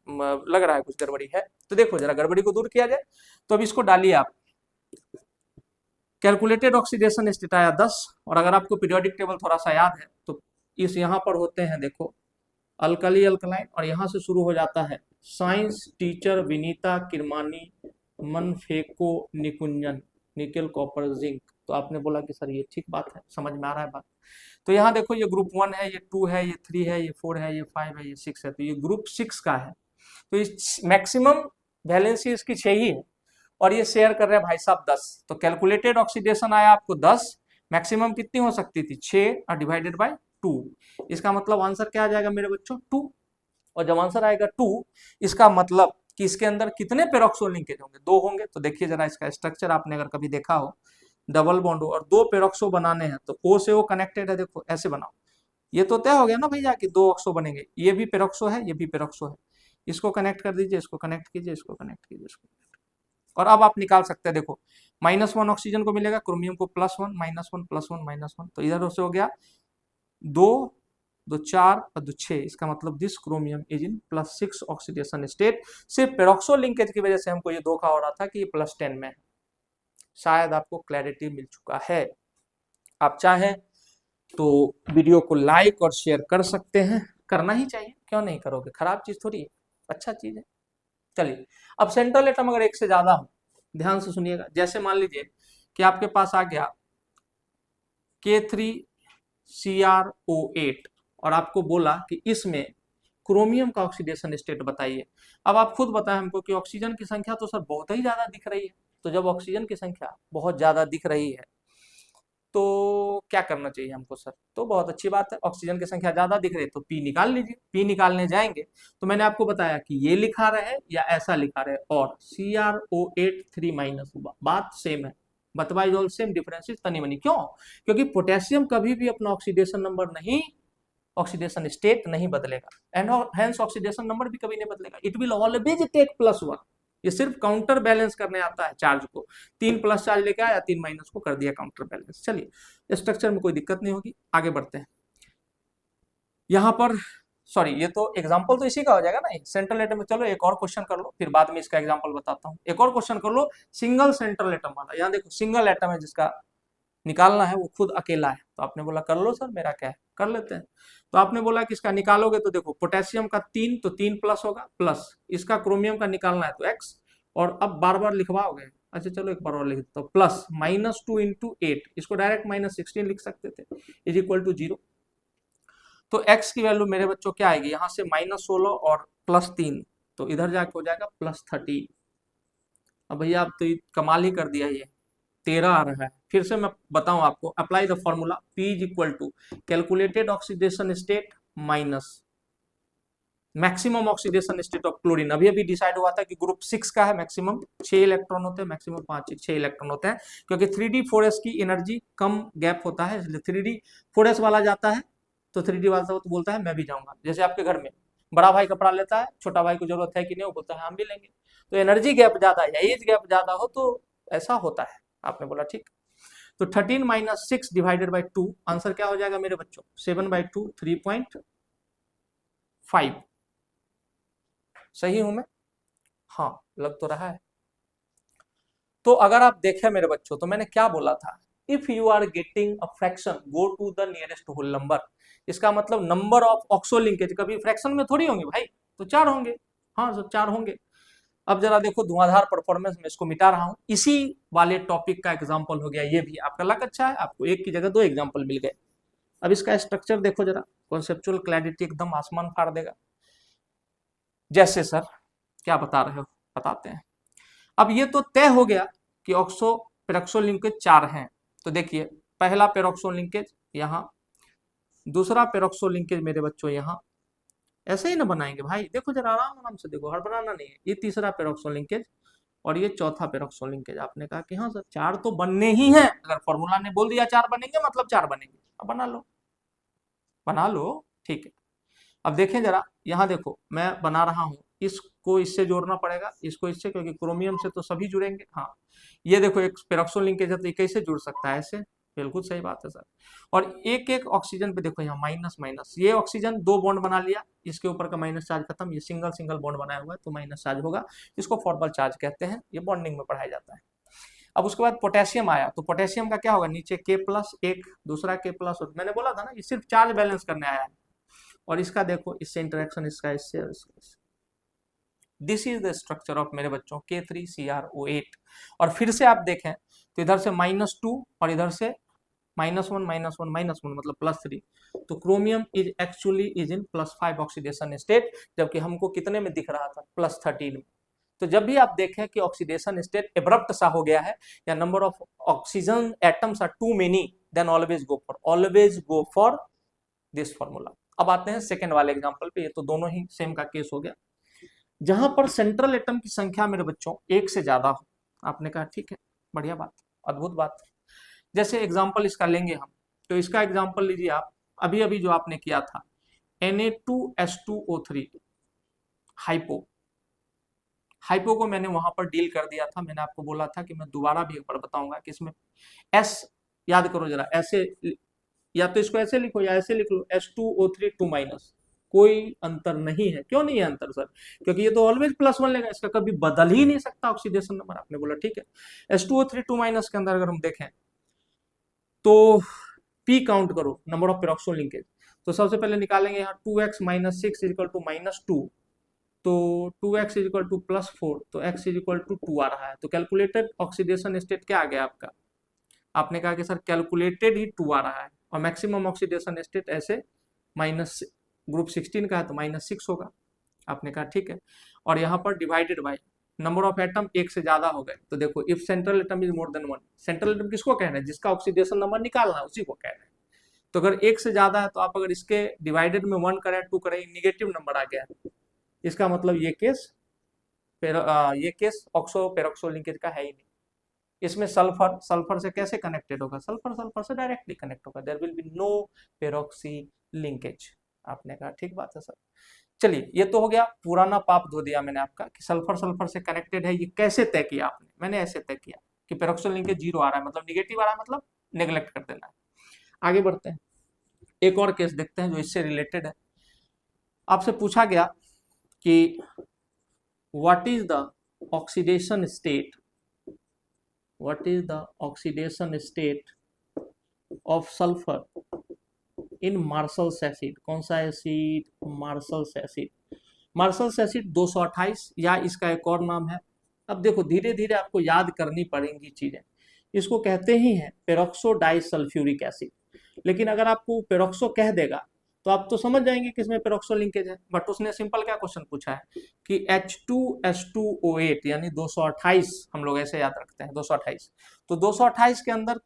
लग रहा है कुछ गड़बड़ी है, तो देखो जरा गड़बड़ी को दूर किया जाए। तो अब इसको डालिए आप, कैलकुलेटेड ऑक्सीडेशन स्टेट आया 10, और अगर आपको पीरियोडिक टेबल थोड़ा सा याद है तो इस यहाँ पर होते हैं, देखो अल्कली अल्कलाइन, और यहाँ से शुरू हो जाता है साइंस टीचर विनीता किरमानी मनफेको निकुंजन निकेल कॉपर जिंक। तो आपने बोला कि सर ये ठीक बात है, समझ में आ रहा है बात। तो यहाँ देखो ये ग्रुप 1 है, ये 2 है, ये 3 है, ये 4 है, ये 5 है, ये 6 है, तो ये ग्रुप 6 का है। तो इस मैक्सिमम वैलेंसी इसकी 6 ही है, और ये शेयर कर रहे हैं भाई साहब 10। तो कैलकुलेटेड ऑक्सीडेशन आया आपको 10, मैक्सिमम कितनी हो सकती थी 6, और डिवाइडेड बाय 2। इसका मतलब आंसर क्या आ जाएगा मेरे बच्चों 2। और जब आंसर आएगा 2, इसका मतलब कि इसके अंदर कितने पेरोक्सो लिंकेज होंगे, 2 होंगे। तो देखिए जरा इसका स्ट्रक्चर, आपने अगर कभी देखा हो, डबल बॉन्ड हो और 2 पेरोक्सो बनाने हैं, तो O से O कनेक्टेड है, देखो ऐसे बनाओ, ये तो तय हो गया ना भैया कि 2 ऑक्सो बनेंगे, ये भी पेरोक्सो है, ये भी पेरोक्सो है, इसको कनेक्ट कर दीजिए, इसको कनेक्ट कीजिए, इसको कनेक्ट कीजिए, इसको, और अब आप निकाल सकते हैं, देखो -1 ऑक्सीजन को मिलेगा, क्रोमियम को +1 -1 +1 -1, तो इधर से हो गया 2 2 4 और 2 6, इसका मतलब this chromium is in +6 oxidation state. सिर्फ पेरोक्सो लिंकेज की वजह से हमको ये धोखा हो रहा था कि ये +10 में है। शायद आपको क्लैरिटी मिल चुका है। आप चाहें तो वीडियो को लाइक और शेयर कर सकते हैं, करना ही चाहिए, क्यों नहीं करोगे, खराब चीज थोड़ी है, अच्छा चीज है। चलिए, अब सेंट्रल एटम अगर 1 से ज्यादा हो, ध्यान से सुनिएगा, जैसे मान लीजिए कि आपके पास आ गया K3CrO8, और आपको बोला कि इसमें क्रोमियम का ऑक्सीडेशन स्टेट बताइए। अब आप खुद बताएं हमको कि ऑक्सीजन की संख्या तो सर बहुत ही ज्यादा दिख रही है। तो जब ऑक्सीजन की संख्या बहुत ज्यादा दिख रही है तो क्या करना चाहिए हमको सर, तो बहुत अच्छी बात है, ऑक्सीजन की संख्या ज्यादा दिख रही है तो P निकाल लीजिए। P निकालने जाएंगे तो मैंने आपको बताया कि ये लिखा रहे या ऐसा लिखा रहे, और CrO8 3- बात सेम है, बतवा इज ऑल सेम, डिफरेंसेस तनी मनी। क्यों? क्योंकि पोटेशियम कभी भी अपना ऑक्सीडेशन नंबर नहीं, ऑक्सीडेशन स्टेट नहीं बदलेगा, एंड हेंस ऑक्सीडेशन नंबर भी कभी नहीं बदलेगा। It will always take +1। ये सिर्फ काउंटर बैलेंस करने आता है चार्ज को, 3 प्लस चार्ज लेके आया, 3 माइनस को कर दिया काउंटर बैलेंस। चलिए, स्ट्रक्चर में कोई दिक्कत नहीं होगी, आगे बढ़ते हैं। यहाँ पर सॉरी, ये तो एग्जांपल तो इसी का हो जाएगा ना, सेंट्रल एटम में। चलो एक और क्वेश्चन कर लो, फिर बाद में इसका एग्जांपल बताता हूँ। एक और क्वेश्चन कर लो सिंगल सेंट्रल एटम वाला। यहाँ देखो सिंगल एटम है जिसका निकालना है, वो खुद अकेला है। तो आपने बोला कर लो सर, मेरा क्या है, कर लेते हैं। तो आपने बोला कि इसका निकालोगे तो देखो पोटेशियम का 3, तो 3 प्लस होगा, प्लस इसका क्रोमियम का निकालना है तो x, और अब बार बार लिखवाओगे, अच्छा चलो एक बार और लिख देता हूँ, प्लस -2 इंटू 8, इसको डायरेक्ट -16 लिख सकते थे, इज इक्वल टू 0। तो x की वैल्यू मेरे बच्चों क्या आएगी, यहाँ से -16 और +3, तो इधर जाके हो जाएगा +13। अब भैया आप तो कमाल ही कर दिया, ये 13 आ रहा है। फिर से मैं बताऊं आपको, apply the formula, P is equal to calculated oxidation state minus maximum oxidation state of chlorine. अभी अभी डिसाइड हुआ था कि ग्रुप 6 का है, मैक्सिमम 6 इलेक्ट्रॉन होते हैं, मैक्सिमम 6 इलेक्ट्रॉन होते हैं, क्योंकि 3D4S की एनर्जी कम गैप होता है, इसलिए 3D4S वाला जाता है तो 3D वाला तो बोलता है मैं भी जाऊंगा। जैसे आपके घर में बड़ा भाई कपड़ा लेता है, छोटा भाई को जरूरत है कि नहीं, वो बोलता है हम भी लेंगे। तो एनर्जी गैप ज्यादा या एज गैप ज्यादा हो तो ऐसा होता है। आपने बोला ठीक। तो 13 - 6 डिवाइडेड बाई 2, आंसर क्या हो जाएगा मेरे बच्चों, 7/2, 3.5। सही हूं मैं? हाँ, लग तो रहा है। तो अगर आप देखें मेरे बच्चों, तो मैंने क्या बोला था, if you are getting a fraction go to the nearest whole number. इसका मतलब नंबर ऑफ ऑक्सो लिंकेज कभी फ्रैक्शन में थोड़ी होंगे भाई, तो 4 होंगे। हाँ सब 4 होंगे। अब जरा देखो धुआंधार परफॉर्मेंस में इसको मिटा रहा हूं, इसी वाले टॉपिक का एग्जांपल हो गया ये भी। आपका लक अच्छा है, आपको एक की जगह 2 एग्जांपल मिल गए। अब इसका स्ट्रक्चर देखो जरा, कॉन्सेप्चुअल क्लैरिटी एकदम आसमान फाड़ देगा। जैसे सर क्या बता रहे हो, बताते हैं। अब ये तो तय हो गया कि ऑक्सो पेरोक्सो लिंकेज 4 हैं। तो देखिए पहला पेरोक्सो लिंकेज यहाँ, दूसरा पेरोक्सो लिंकेज मेरे बच्चों यहाँ, ऐसे ही ना बनाएंगे भाई, देखो जरा आराम आराम से देखो, हड़बड़ाना नहीं है। ये तीसरा पेरोक्सो लिंकेज और ये चौथा पेरोक्सो लिंकेज। आपने कहा कि हाँ सर 4 तो बनने ही है, अगर फॉर्मूला ने बोल दिया 4 बनेंगे मतलब 4 बनेंगे। अब बना लो, बना लो, ठीक है। अब देखें जरा, यहाँ देखो मैं बना रहा हूँ, इसको इससे जोड़ना पड़ेगा, इसको इससे, क्योंकि क्रोमियम से तो सभी जुड़ेंगे। हाँ ये देखो एक पेरोक्सो लिंकेज है, तो ये कैसे जुड़ सकता है ऐसे, बिल्कुल सही बात है सर। और एक एक ऑक्सीजन पे देखो यहाँ माइनस माइनस, ये ऑक्सीजन 2 बॉन्ड बना लिया, इसके ऊपर का माइनस चार्ज खत्म, ये सिंगल सिंगल बॉन्ड बनाया हुआ है तो माइनस चार्ज होगा, इसको फॉर्मल चार्ज कहते हैं, ये बॉन्डिंग में पढ़ाया जाता है। अब उसके बाद पोटेशियम आया, तो पोटेशियम का क्या होगा, नीचे K+, एक दूसरा K+, और मैंने बोला था ना ये सिर्फ चार्ज बैलेंस करने आया है। और इसका देखो इससे इंटरेक्शन, इसका इससे, this is the structure of मेरे बच्चों K3CrO8। और फिर से आप देखें तो इधर से -2 और इधर से -1 -1 -1 मतलब +3, तो chromium is actually is in +5 oxidation state, जबकि हमको कितने में दिख रहा था, +13 में। तो जब भी आप देखें कि ऑक्सीडेशन स्टेट एब्रप्ट सा हो गया है या number of oxygen atoms are too many, then always go for this formula. अब आते हैं सेकंड वाले एग्जांपल पे, ये तो दोनों ही सेम का केस हो गया, जहां पर सेंट्रल एटम की संख्या मेरे बच्चों 1 से ज्यादा हो। आपने कहा ठीक है, बढ़िया बात, अद्भुत बात। जैसे एग्जांपल इसका लेंगे हम, तो इसका एग्जांपल लीजिए आप, अभी अभी जो आपने किया था Na2H2O3 हाइपो, हाइपो को मैंने वहां पर डील कर दिया था। मैंने आपको बोला था कि मैं दोबारा भी एक बार बताऊंगा कि इसमें एस, याद करो जरा, ऐसे या तो इसको ऐसे लिखो या ऐसे लिख लो, H2O3 2-, कोई अंतर नहीं है। क्यों नहीं है अंतर सर, क्योंकि ये तो ऑलवेज +1 लेगा, इसका कभी बदल ही नहीं सकता ऑक्सीडेशन नंबर। आपने बोला ठीक है। H2O3 2- के अंदर अगर हम देखें तो P काउंट करो, नंबर ऑफ पेरोक्सो लिंकेज, तो सबसे पहले निकालेंगे यहाँ 2x - 6 इक्वल टू -2, तो 2x इक्वल टू +4, तो x इक्वल टू 2 आ रहा है। तो कैलकुलेटेड ऑक्सीडेशन स्टेट क्या आ गया आपका, आपने कहा कि सर कैलकुलेटेड ही 2 आ रहा है, और मैक्सिमम ऑक्सीडेशन स्टेट ऐसे माइनस, ग्रुप 16 का है तो -6 होगा। आपने कहा ठीक है। और यहाँ पर divided by number of atom 1 से ज्यादा हो गए, तो देखो if central atom is more than 1, central atom किसको कहना है, जिसका ऑक्सीडेशन नंबर निकालना है उसी को कहना है। तो अगर 1 से ज्यादा है तो आप अगर इसके डिवाइडेड में 1 करें 2 करें, निगेटिव नंबर आ गया, इसका मतलब ये केस ऑक्सो पेरोक्सो लिंकेज का है ही नहीं। इसमें सल्फर सल्फर से कैसे कनेक्टेड होगा, सल्फर सल्फर से डायरेक्टली कनेक्ट होगा, there will be no peroxy linkage. आपने कहा ठीक बात है सर। चलिए ये तो हो गया, पुराना पाप धो दिया मैंने आपका कि सल्फर सल्फर से कनेक्टेड है। ये कैसे तय किया आपने, मैंने ऐसे तय किया कि पेरोक्सो लिंकेज 0 आ रहा है मतलब निगेटिव आ रहा है, मतलब नेग्लेक्ट कर देना है। आगे बढ़ते हैं, एक और केस देखते हैं जो इससे रिलेटेड है। आपसे पूछा गया कि what is the oxidation state, what is the oxidation state of sulfur in Marshall's acid। कौन सा acid, marshals acid. Marshals acid 228, या इसका एक और नाम है अब देखो धीरे धीरे आपको याद करनी पड़ेंगी चीजें। इसको कहते ही हैं पेरोक्सो डाइसल्फ्यूरिक एसिड। लेकिन अगर आपको पेरोक्सो कह देगा तो आप तो समझ जाएंगे कि इसमें पेरोक्सो लिंकेज है, बट उसने सिंपल क्या क्वेश्चन पूछा है कि H2S2O8 यानी 228, हम लोग ऐसे याद रखते हैं 228, तो 228 के अंदर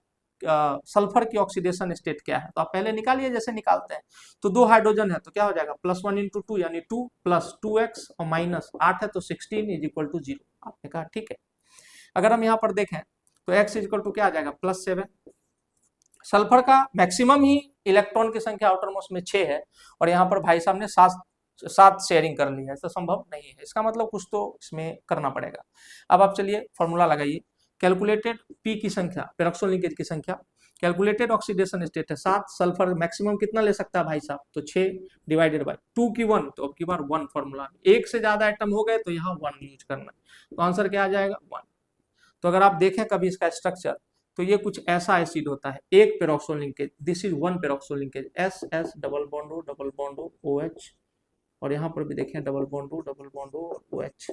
सल्फर की ऑक्सीडेशन स्टेट क्या है, तो आप पहले निकालिए जैसे निकालते हैं। तो 2 हाइड्रोजन है तो क्या हो जाएगा +1 × 2 यानी 2 + 2x और -8 है तो 16 = 0। आपने कहा ठीक है। अगर हम यहाँ पर देखें तो x = क्या आ जाएगा +7। सल्फर का मैक्सिमम ही इलेक्ट्रॉन की संख्या आउटर मोस्ट में 6 है और यहाँ पर भाई साहब ने 7 शेयरिंग कर ली है, ऐसा संभव नहीं है। इसका मतलब कुछ तो इसमें करना पड़ेगा। अब आप चलिए फॉर्मूला लगाइए। कैलकुलेटेड पी की संख्या, पेरोक्सो लिंकेज की संख्या, कैलकुलेटेड ऑक्सीडेशन स्टेट है 7, सल्फर मैक्सिमम कितना ले सकता है भाई साहब, तो 6 / 2 की 1, तो अब की बार 1 फॉर्मूला, एक से ज्यादा आइटम हो गए तो यहाँ 1 यूज करना है, तो आंसर क्या आ जाएगा 1। तो अगर आप देखें कभी इसका स्ट्रक्चर तो ये कुछ ऐसा एसिड होता है, एक peroxo linkage, this is 1 peroxo linkage, SS double bond O OH, और यहाँ पर भी देखें डबल बॉन्ड O OH।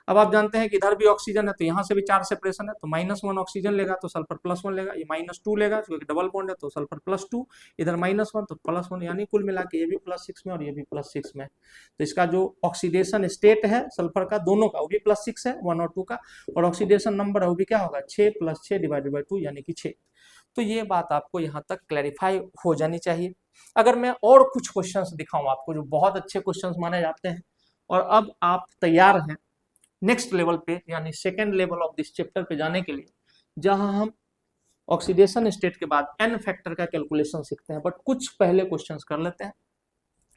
अब आप जानते हैं कि इधर भी ऑक्सीजन है तो यहाँ से भी 4 सेपरेशन है, तो -1 ऑक्सीजन लेगा तो सल्फर +1 लेगा, ये -2 लेगा क्योंकि डबल बॉन्ड है तो सल्फर +2, इधर -1 तो +1, यानी कुल मिला के ये भी +6 में और ये भी +6 में। तो इसका जो ऑक्सीडेशन स्टेट है सल्फर का दोनों का वो भी +6 है, 1 और 2 का, और ऑक्सीडेशन नंबर है वो भी क्या होगा 6 + 6 / 2 यानी कि 6। तो ये बात आपको यहाँ तक क्लैरिफाई हो जानी चाहिए। अगर मैं और कुछ क्वेश्चंस दिखाऊं आपको जो बहुत अच्छे क्वेश्चंस माने जाते हैं, और अब आप तैयार हैं नेक्स्ट लेवल पे यानी second level of this chapter पे जाने के लिए, जहां हम ऑक्सीडेशन स्टेट के बाद n फैक्टर का कैलकुलेशन सीखते हैं। बट कुछ पहले क्वेश्चंस कर लेते हैं,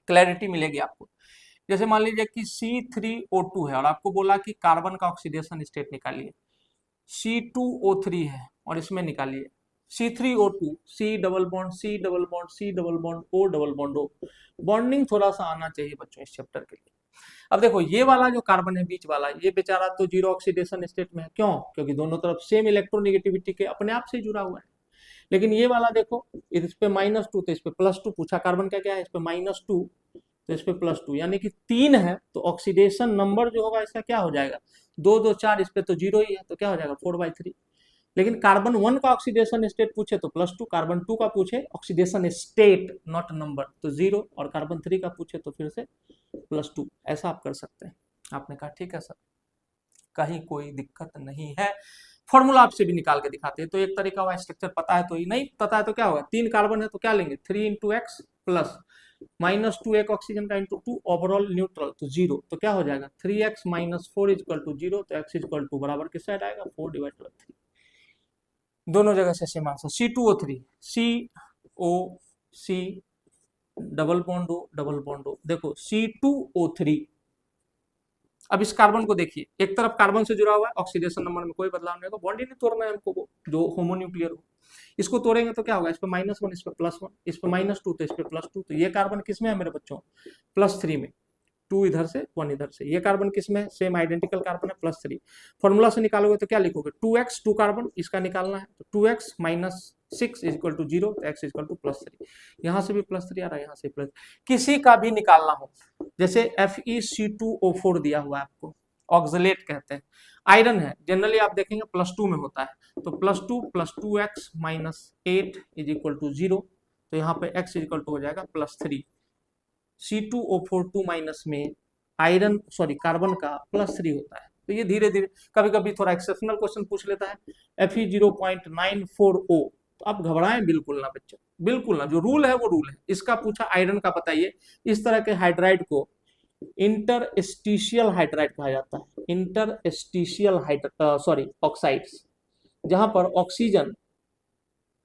क्लैरिटी मिलेगी आपको। जैसे मान लीजिए कि C3O2 है और आपको बोला कि कार्बन का ऑक्सीडेशन स्टेट निकालिए, C2O3 है और इसमें निकालिए C3O2, C double bond C double bond C double bond O double bond O। Bonding थोड़ा सा आना चाहिए बच्चों इस चैप्टर के लिए। अब देखो ये वाला जो कार्बन है बीच वाला, ये बेचारा तो 0 ऑक्सीडेशन स्टेट में है, क्यों, क्योंकि दोनों तरफ सेम इलेक्ट्रोनेगेटिविटी के अपने आप से जुड़ा हुआ है। लेकिन ये वाला देखो इस पे -2 तो इस पे +2, पूछा कार्बन का क्या है, इस पे -2 तो इस पे +2, यानी कि 3 है तो ऑक्सीडेशन नंबर जो होगा इसका क्या हो जाएगा 2 2 4, इस पे तो 0 ही है तो क्या हो जाएगा 4/3। लेकिन कार्बन 1 का ऑक्सीडेशन स्टेट पूछे तो +2, कार्बन 2 का पूछे ऑक्सीडेशन स्टेट नॉट नंबर तो 0, और कार्बन 3 का पूछे तो फिर से +2। ऐसा आप कर सकते हैं। आपने कहा ठीक है सर, कहीं कोई दिक्कत नहीं है, फॉर्मूला आपसे भी निकाल के दिखाते हैं। तो एक तरीका हुआ स्ट्रक्चर पता है तो ही, नहीं पता है तो क्या होगा, 3 कार्बन है तो क्या लेंगे 3 × x प्लस -2 एक ऑक्सीजन का × 2 ओवरऑल न्यूट्रल तो 0, तो क्या हो जाएगा 3x - 4 = 0, तो x = बराबर किस साइड आएगा 4/3। दोनों जगह से same answer. C2O3 COC double bond O, देखो C2O3। अब इस कार्बन को देखिए, एक तरफ कार्बन से जुड़ा हुआ है, ऑक्सीडेशन नंबर में कोई बदलाव नहीं होगा, बॉन्ड ही नहीं तोड़ना है हमको, वो जो होमोन्यूक्लियर हो। इसको तोड़ेंगे तो क्या होगा, इस पे -1 इस पे +1, इस पे -2 तो इस पे +2, तो ये कार्बन किस में है मेरे बच्चों +3 में, 2 इधर से 1 इधर से। ये कार्बन किस में, सेम आइडेंटिकल कार्बन है +3। फॉर्मूला से निकालोगे तो क्या लिखोगे 2x, 2 कार्बन इसका निकालना है तो 2x - 6 = 0, तो x = +3। यहाँ से भी +3 आ रहा है, यहाँ से प्लस, किसी का भी निकालना हो, जैसे FeC2O4 दिया हुआ है आपको, ऑक्सलेट कहते हैं, आयरन है, जनरली आप देखेंगे +2 में होता है, तो +2 + 2x - 8 = 0, तो यहाँ पे x = हो जाएगा +3। C2O4 में आयरन कार्बन का +3 होता है। तो ये धीरे धीरे कभी कभी थोड़ा एक्सेप्शनल क्वेश्चन पूछ लेता है। Fe 0.94O, तो आप घबराएं बिल्कुल ना बच्चों, बिल्कुल ना, जो रूल है वो रूल है। इसका पूछा आयरन का बताइए, इस तरह के हाइड्राइड को इंटरस्टिशियल हाइड्राइड कहा जाता है, इंटरस्टिशियल ऑक्साइड्स, जहां पर ऑक्सीजन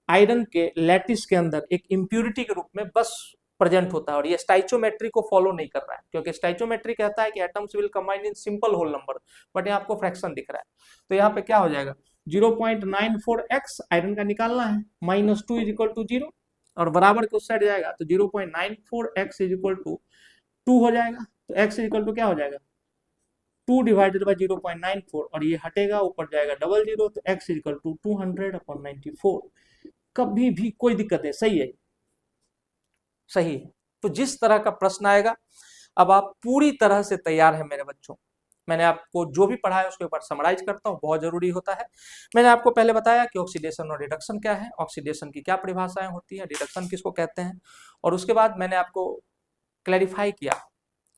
आयरन के लैटिस के अंदर एक इंप्यूरिटी के रूप में बस प्रेजेंट होता है, और ये स्टाइचोमेट्री को फॉलो नहीं कर रहा है, क्योंकि स्टाइचोमेट्री कहता है कि atoms will combine in simple whole number, but यहाँ आपको फ्रैक्शन दिख रहा है। तो यहाँ पे क्या हो जाएगा 0.94x आयरन का निकालना है, -2 = 0, और बराबर के उस साइड जाएगा तो 0.94x = 2 हो जाएगा, तो x = क्या हो जाएगा 2 / 0.94, और ये हटेगा ऊपर जाएगा 00, तो x = 200/94। कभी भी कोई दिक्कत है, सही है, सही है। तो जिस तरह का प्रश्न आएगा, अब आप पूरी तरह से तैयार हैं मेरे बच्चों, मैंने आपको जो भी पढ़ा है उसके ऊपर समराइज करता हूँ, बहुत जरूरी होता है। मैंने आपको पहले बताया कि ऑक्सीडेशन और रिडक्शन क्या है, ऑक्सीडेशन की क्या परिभाषाएं होती है, रिडक्शन किसको कहते हैं, और उसके बाद मैंने आपको क्लैरिफाई किया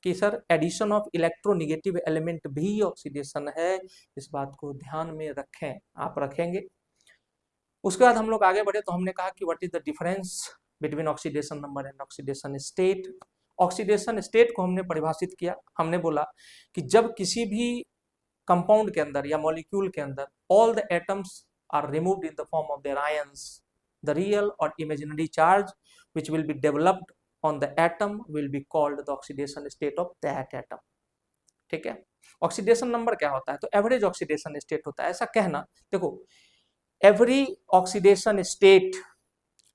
कि sir addition of electronegative element भी ऑक्सीडेशन है, इस बात को ध्यान में रखें, आप रखेंगे। उसके बाद हम लोग आगे बढ़े तो हमने कहा कि what is the difference between oxidation number and oxidation state. Oxidation state को हमने परिभाषित किया, हमने बोला कि जब किसी भी कंपाउंड के अंदर या मॉलिक्यूल के अंदर all the atoms are removed in the form of their ions, the real और imaginary charge which will be developed on the atom will be called the oxidation state of that atom। ठीक है, oxidation number क्या होता है, तो average oxidation state होता है। ऐसा कहना, देखो every oxidation state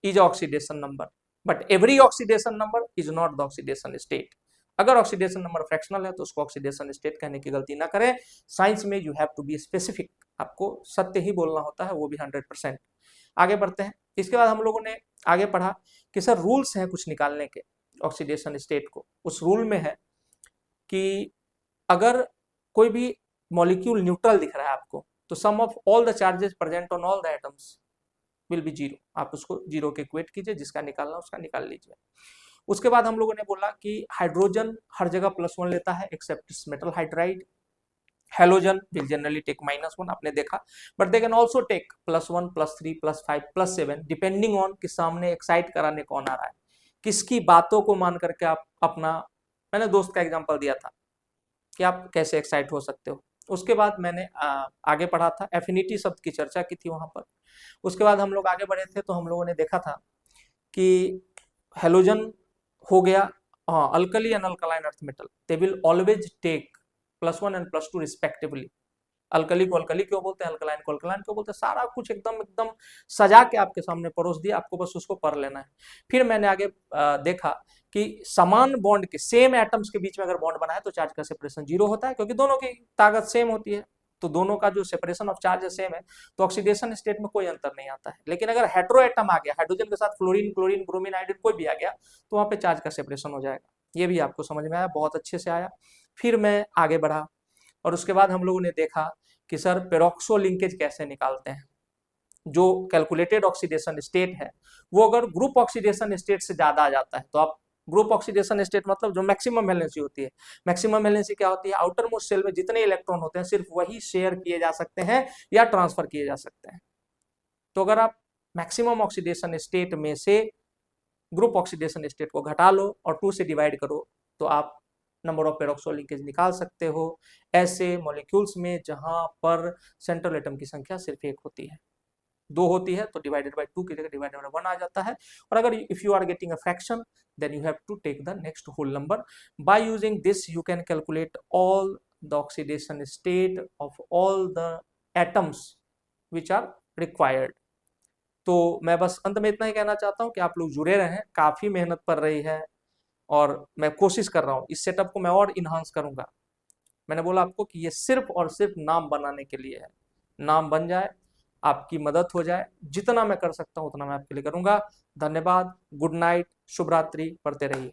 is oxidation number but every oxidation number is not the oxidation state। अगर ऑक्सीडेशन नंबर फ्रैक्शनल है तो उसको ऑक्सीडेशन स्टेट कहने की गलती ना करें। साइंस में you have to be specific, आपको सत्य ही बोलना होता है, वो भी 100%। आगे बढ़ते हैं। इसके बाद हम लोगों ने आगे पढ़ा कि सर रूल्स हैं कुछ निकालने के ऑक्सीडेशन स्टेट को। उस रूल में है कि अगर कोई भी मॉलिक्यूल न्यूट्रल दिख रहा है आपको, तो sum of all the charges present on all the atoms will be zero, आप उसको जीरो के इक्वेट कीजिए, जिसका निकालना उसका निकाल लीजिए। उसके बाद हम लोगों ने बोला कि हाइड्रोजन हर जगह +1 लेता है except metal hydride. Halogen will generally take -1, आपने देखा, but they can also take +1 +3 +5 +7 depending on कि सामने एक्साइट कराने कौन आ रहा है, किसकी बातों को मान करके आप अपना, मैंने दोस्त का एग्जांपल दिया था कि आप कैसे एक्साइट हो सकते हो। उसके बाद मैंने आगे पढ़ा था, एफिनिटी शब्द की चर्चा की थी वहां पर। उसके बाद हम लोग आगे बढ़े थे तो हम लोगों ने देखा था कि हेलोजन हो गया, हाँ, alkali and alkaline earth metal they will always take +1 and +2 respectively. Alkali को अल्कली क्यों बोलते हैं, अल्कलाइन को अल्कलाइन क्यों बोलते हैं, सारा कुछ एकदम एकदम सजा के आपके सामने परोस दिया, आपको बस उसको पढ़ लेना है। फिर मैंने आगे देखा कि समान बॉन्ड के, सेम एटम्स के बीच में अगर बॉन्ड बना है तो चार्ज का सेपरेशन 0 होता है, क्योंकि दोनों की ताकत सेम होती है, तो दोनों का जो सेपरेशन ऑफ चार्ज है सेम है, तो ऑक्सीडेशन स्टेट में कोई अंतर नहीं आता है। लेकिन अगर हेटेरो एटम आ गया, हाइड्रोजन के साथ फ्लोरीन, क्लोरीन, ब्रोमीन, आयोडीन कोई भी आ गया, तो वहां पे चार्ज का सेपरेशन हो जाएगा। ये भी आपको समझ में आया, बहुत अच्छे से आया। फिर मैं आगे बढ़ा और उसके बाद हम लोगों ने देखा कि सर पेरोक्सो लिंकेज कैसे निकालते हैं। जो कैलकुलेटेड ऑक्सीडेशन स्टेट है वो अगर ग्रुप ऑक्सीडेशन स्टेट से ज्यादा आ जाता है, तो आप ग्रुप ऑक्सीडेशन स्टेट मतलब जो मैक्सिमम वैलेंसी होती है, मैक्सिमम वैलेंसी क्या होती है, आउटर मोस्ट शेल में जितने इलेक्ट्रॉन होते हैं सिर्फ वही शेयर किए जा सकते हैं या ट्रांसफर किए जा सकते हैं। तो अगर आप मैक्सिमम ऑक्सीडेशन स्टेट में से ग्रुप ऑक्सीडेशन स्टेट को घटा लो और 2 से डिवाइड करो, तो आप नंबर ऑफ पेरोक्सो लिंकेज निकाल सकते हो ऐसे मॉलिक्यूल्स में जहां पर सेंट्रल एटम की संख्या सिर्फ 1 होती है, 2 होती है तो डिवाइडेड बाय 2 की जगह डिवाइडेड बाय 1 आ जाता है। और अगर if you are getting a fraction then you have to take the next whole number. By using this you can calculate all the oxidation state of all the atoms which are required। तो मैं बस अंत में इतना ही कहना चाहता हूँ कि आप लोग जुड़े रहें, काफी मेहनत पड़ रही है और मैं कोशिश कर रहा हूँ इस सेटअप को मैं और इन्हांस करूंगा। मैंने बोला आपको कि ये सिर्फ और सिर्फ नाम बनाने के लिए है, नाम बन जाए, आपकी मदद हो जाए, जितना मैं कर सकता हूँ उतना मैं आपके लिए करूंगा। धन्यवाद, गुड नाइट, शुभ रात्रि, पढ़ते रहिए।